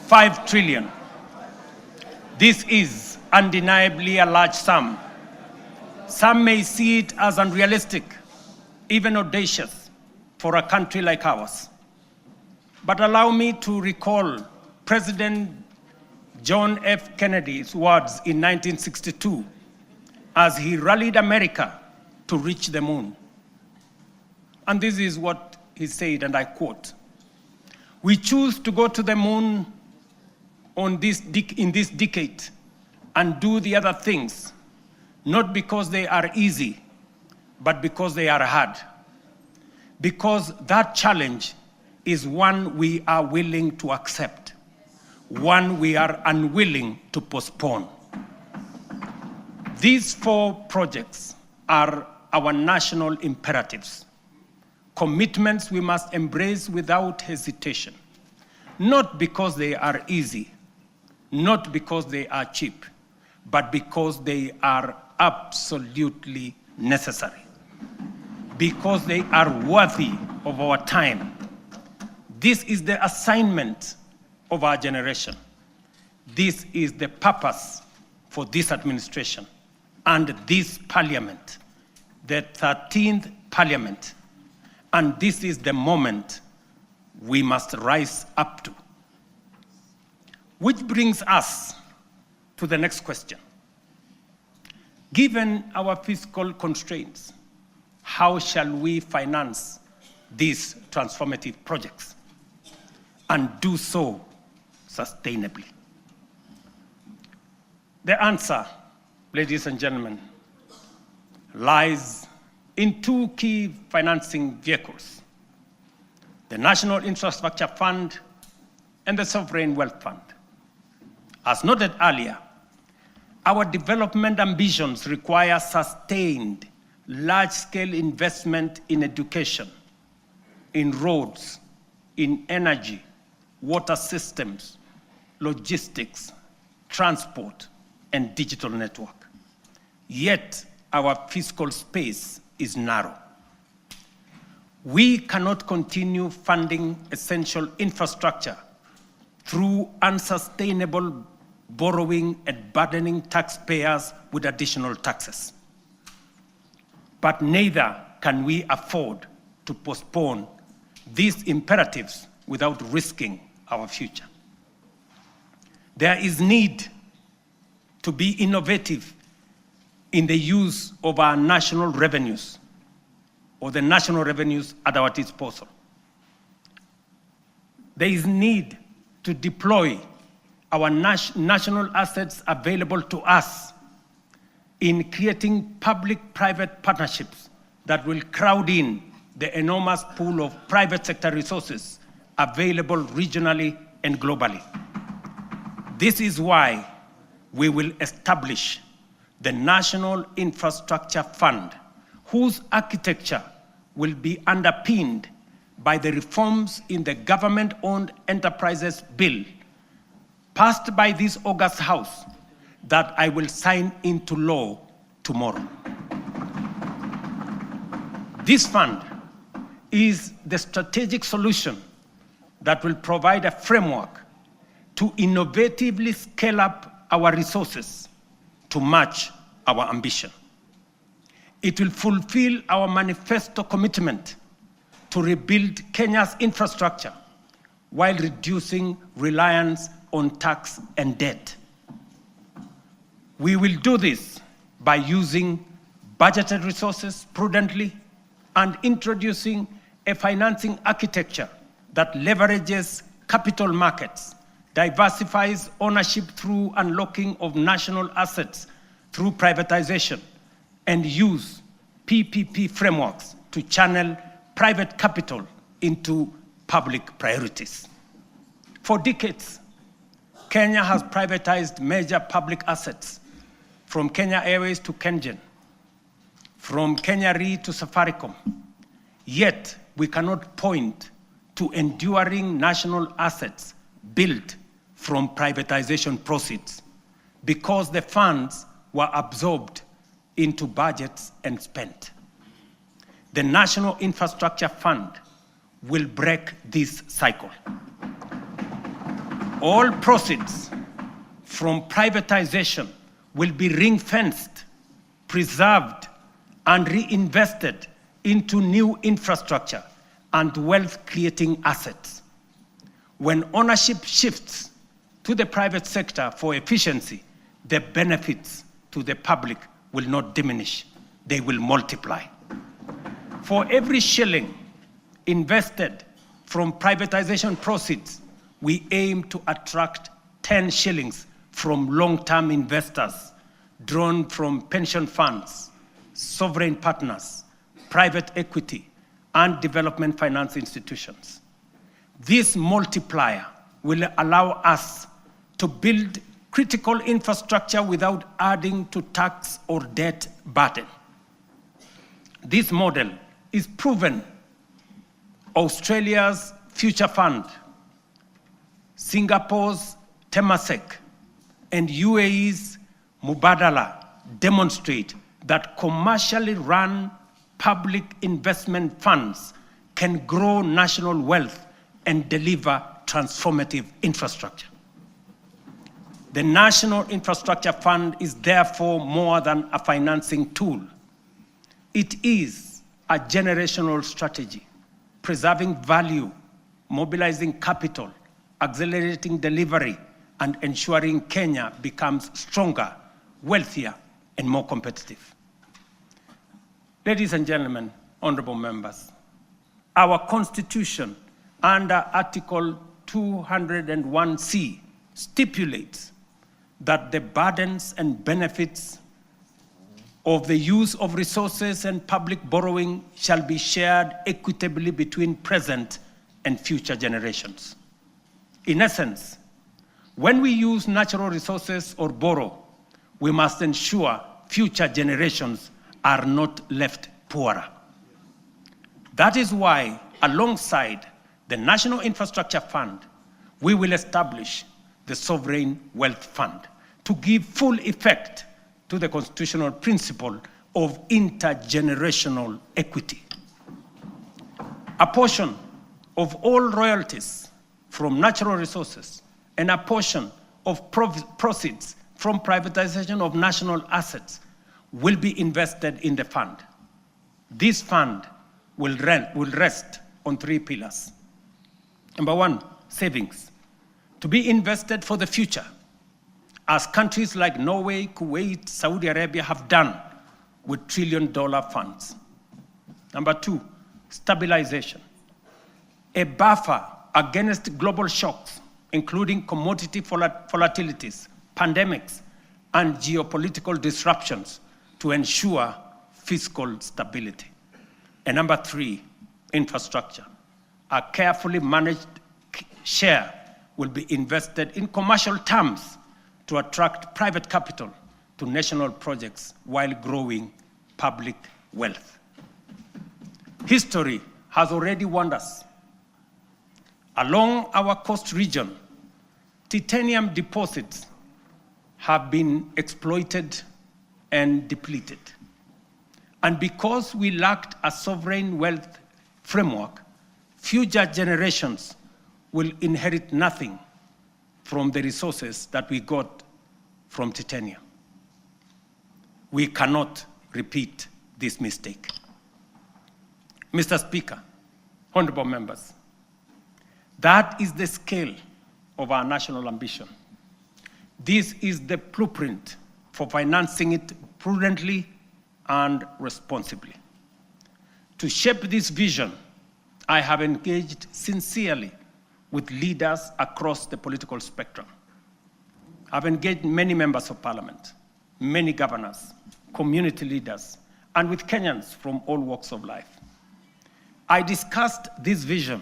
5 trillion. This is undeniably a large sum. Some may see it as unrealistic, even audacious, for a country like ours. But allow me to recall President John F. Kennedy's words in 1962 as he rallied America to reach the moon. And this is what he said, and I quote, "We choose to go to the moon in this decade and do the other things, not because they are easy, but because they are hard. Because that challenge is one we are willing to accept, one we are unwilling to postpone." These 4 projects are our national imperatives, commitments we must embrace without hesitation, not because they are easy, not because they are cheap, but because they are absolutely necessary, because they are worthy of our time. This is the assignment of our generation. This is the purpose for this administration and this parliament, the 13th parliament. And this is the moment we must rise up to. Which brings us to the next question. Given our fiscal constraints, how shall we finance these transformative projects and do so sustainably? The answer, ladies and gentlemen, lies in 2 key financing vehicles: the National Infrastructure Fund and the Sovereign Wealth Fund. As noted earlier, our development ambitions require sustained, large-scale investment in education, in roads, in energy, water systems, logistics, transport, and digital network. Yet, our fiscal space is narrow. We cannot continue funding essential infrastructure through unsustainable borrowing and burdening taxpayers with additional taxes. But neither can we afford to postpone these imperatives without risking our future. There is need to be innovative in the use of our national revenues, or the national revenues at our disposal. There is need to deploy our national assets available to us in creating public-private partnerships that will crowd in the enormous pool of private sector resources available regionally and globally. This is why we will establish the National Infrastructure Fund, whose architecture will be underpinned by the reforms in the Government-Owned Enterprises Bill passed by this August House that I will sign into law tomorrow. This fund is the strategic solution that will provide a framework to innovatively scale up our resources to match our ambition. It will fulfill our manifesto commitment to rebuild Kenya's infrastructure while reducing reliance on tax and debt. We will do this by using budgeted resources prudently and introducing a financing architecture that leverages capital markets, diversifies ownership through unlocking of national assets through privatization, and use PPP frameworks to channel private capital into public priorities. For decades, Kenya has privatized major public assets, from Kenya Airways to KenGen, from Kenya Re to Safaricom. Yet, we cannot point to enduring national assets built from privatization proceeds because the funds were absorbed into budgets and spent. The National Infrastructure Fund will break this cycle. All proceeds from privatization will be ring-fenced, preserved, and reinvested into new infrastructure and wealth-creating assets. When ownership shifts to the private sector for efficiency, the benefits to the public will not diminish, they will multiply. For every shilling invested from privatization proceeds, we aim to attract 10 shillings from long-term investors drawn from pension funds, sovereign partners, private equity, and development finance institutions. This multiplier will allow us to build critical infrastructure without adding to tax or debt burden. This model is proven. Australia's Future Fund, Singapore's Temasek, and UAE's Mubadala demonstrate that commercially run public investment funds can grow national wealth and deliver transformative infrastructure. The National Infrastructure Fund is therefore more than a financing tool. It is a generational strategy, preserving value, mobilizing capital, accelerating delivery, and ensuring Kenya becomes stronger, wealthier, and more competitive. Ladies and gentlemen, honorable members, our Constitution under Article 201C stipulates that the burdens and benefits of the use of resources and public borrowing shall be shared equitably between present and future generations. In essence, when we use natural resources or borrow, we must ensure future generations are not left poorer. That is why, alongside the National Infrastructure Fund, we will establish the Sovereign Wealth Fund to give full effect to the constitutional principle of intergenerational equity. a portion of all royalties from natural resources and a portion of proceeds from privatization of national assets will be invested in the fund. This fund will rest on 3 pillars. Number 1, savings, to be invested for the future, as countries like Norway, Kuwait, Saudi Arabia have done with trillion-dollar funds. Number 2, stabilization, a buffer against global shocks, including commodity volatilities, pandemics, and geopolitical disruptions to ensure fiscal stability. And number 3, infrastructure. A carefully managed share will be invested in commercial terms to attract private capital to national projects while growing public wealth. History has already warned us. Along our coast region, titanium deposits have been exploited and depleted. And because we lacked a sovereign wealth framework, future generations will inherit nothing from the resources that we got from titanium. We cannot repeat this mistake. Mr. Speaker, honorable members, that is the scale of our national ambition. This is the blueprint for financing it prudently and responsibly. To shape this vision, I have engaged sincerely with leaders across the political spectrum. I've engaged many members of parliament, many governors, community leaders, and with Kenyans from all walks of life. I discussed this vision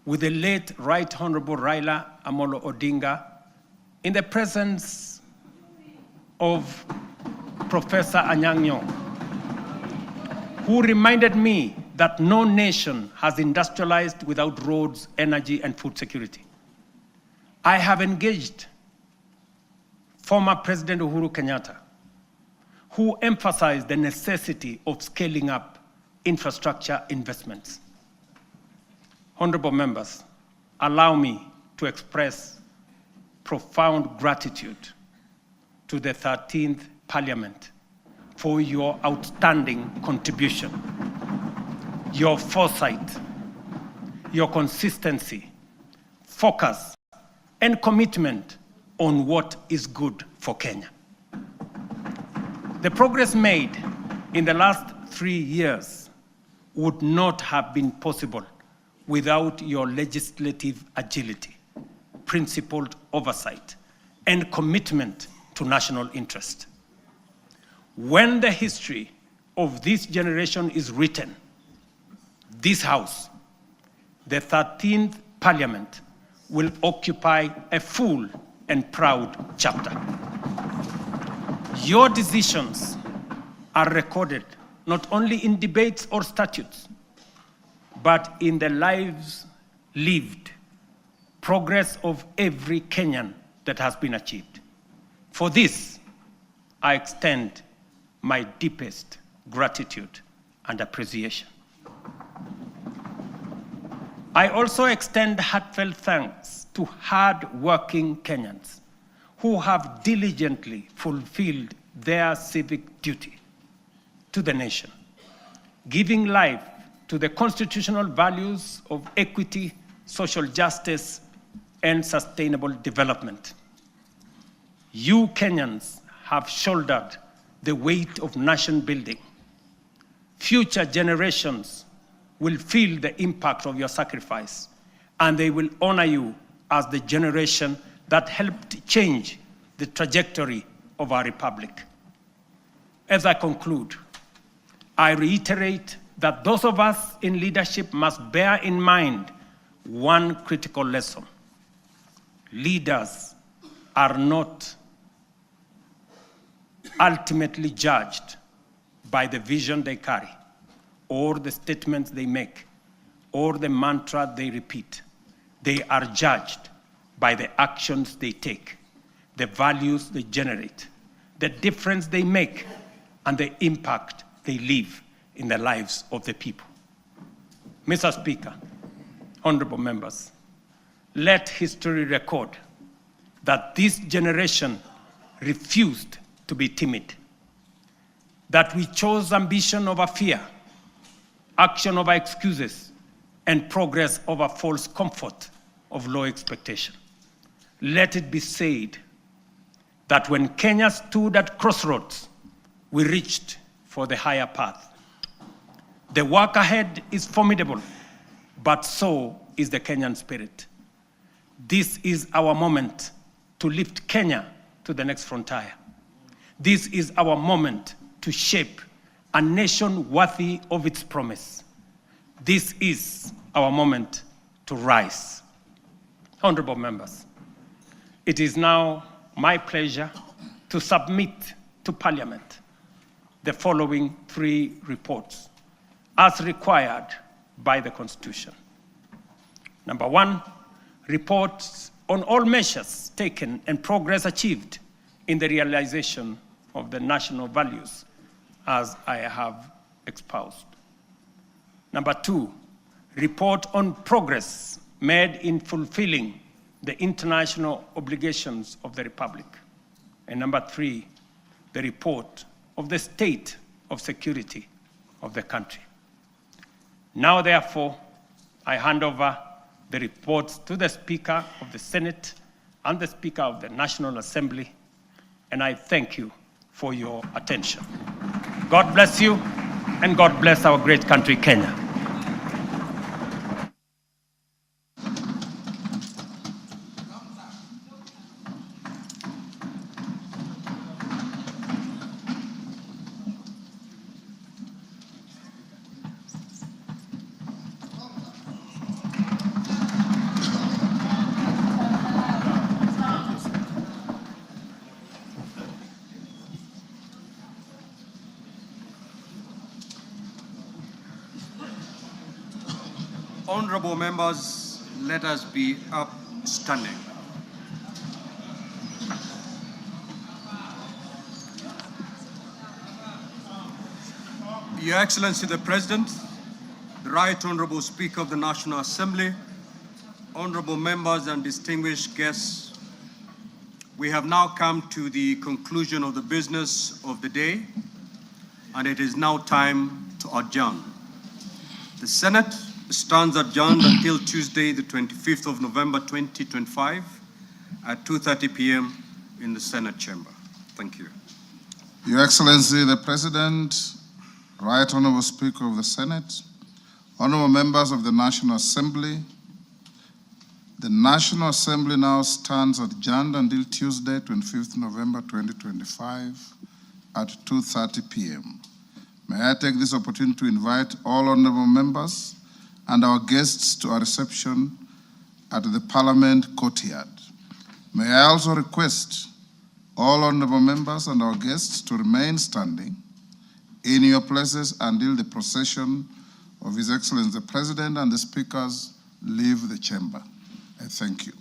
with the late Right Honorable Raila Amolo Odinga in the presence of Professor Anyang' Nyong'o, who reminded me that no nation has industrialized without roads, energy, and food security. I have engaged former President Uhuru Kenyatta, who emphasized the necessity of scaling up infrastructure investments. Honorable members, allow me to express profound gratitude to the 13th Parliament for your outstanding contribution, your foresight, your consistency, focus, and commitment on what is good for Kenya. The progress made in the last 3 years would not have been possible without your legislative agility, principled oversight, and commitment to national interest. When the history of this generation is written, this House, the 13th Parliament, will occupy a full and proud chapter. Your decisions are recorded not only in debates or statutes, but in the lives lived, progress of every Kenyan that has been achieved. For this, I extend my deepest gratitude and appreciation. I also extend heartfelt thanks to hard-working Kenyans who have diligently fulfilled their civic duty to the nation, giving life to the constitutional values of equity, social justice, and sustainable development. You Kenyans have shouldered the weight of nation building. Future generations will feel the impact of your sacrifice, and they will honor you as the generation that helped change the trajectory of our republic. As I conclude, I reiterate that those of us in leadership must bear in mind one critical lesson. Leaders are not ultimately judged by the vision they carry, or the statements they make, or the mantra they repeat. They are judged by the actions they take, the values they generate, the difference they make, and the impact they leave in the lives of the people. Mr. Speaker, honorable members, let history record that this generation refused to be timid, that we chose ambition over fear, action over excuses, and progress over false comfort of low expectation. Let it be said that when Kenya stood at crossroads, we reached for the higher path. The work ahead is formidable, but so is the Kenyan spirit. This is our moment to lift Kenya to the next frontier. This is our moment to shape a nation worthy of its promise. This is our moment to rise. Honorable members, it is now my pleasure to submit to Parliament the following 3 reports as required by the Constitution. Number 1, reports on all measures taken and progress achieved in the realization of the national values as I have espoused. Number 2, report on progress made in fulfilling the international obligations of the Republic. And number 3, the report of the state of security of the country. Now, therefore, I hand over the reports to the Speaker of the Senate and the Speaker of the National Assembly, and I thank you for your attention. God bless you, and God bless our great country, Kenya. Honorable members, let us be upstanding. Your Excellency the President, the Right Honorable Speaker of the National Assembly, honorable members and distinguished guests, we have now come to the conclusion of the business of the day, and it is now time to adjourn. The Senate stands adjourned until Tuesday, the 25th of November, 2025 at 2:30 p.m. in the Senate chamber. Thank you. Your Excellency, the President, Right Honorable Speaker of the Senate, honorable members of the National Assembly, the National Assembly now stands adjourned until Tuesday, 25th November, 2025 at 2:30 p.m. May I take this opportunity to invite all honorable members and our guests to a reception at the Parliament courtyard. May I also request all honorable members and our guests to remain standing in your places until the procession of His Excellency the President and the speakers leave the chamber. I thank you.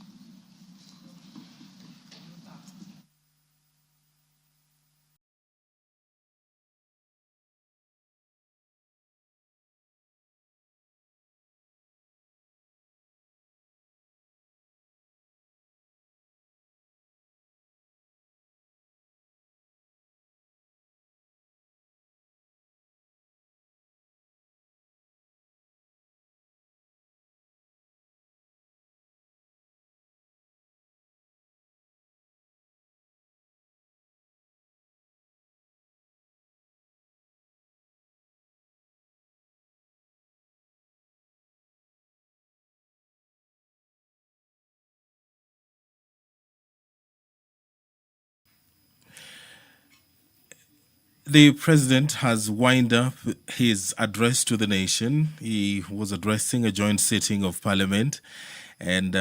The President has wound up his address to the nation. He was addressing a joint sitting of Parliament, and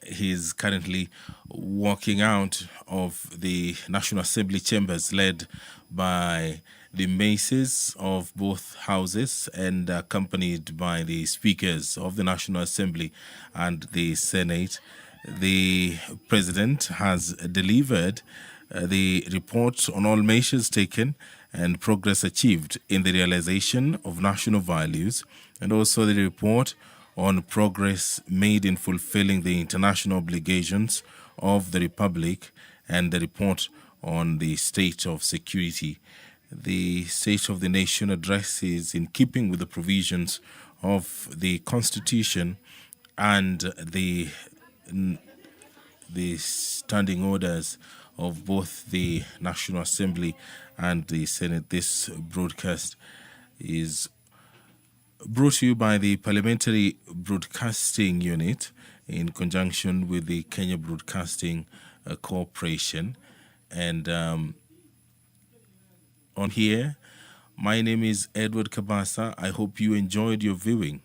he's currently walking out of the National Assembly chambers led by the maces of both houses and accompanied by the speakers of the National Assembly and the Senate. The President has delivered the report on all measures taken and progress achieved in the realization of national values, and also the report on progress made in fulfilling the international obligations of the Republic, and the report on the state of security. The State of the Nation address is in keeping with the provisions of the Constitution and the standing orders of both the National Assembly and the Senate. This broadcast is brought to you by the Parliamentary Broadcasting Unit in conjunction with the Kenya Broadcasting Corporation. And on here, my name is Edward Kabasa. I hope you enjoyed your viewing.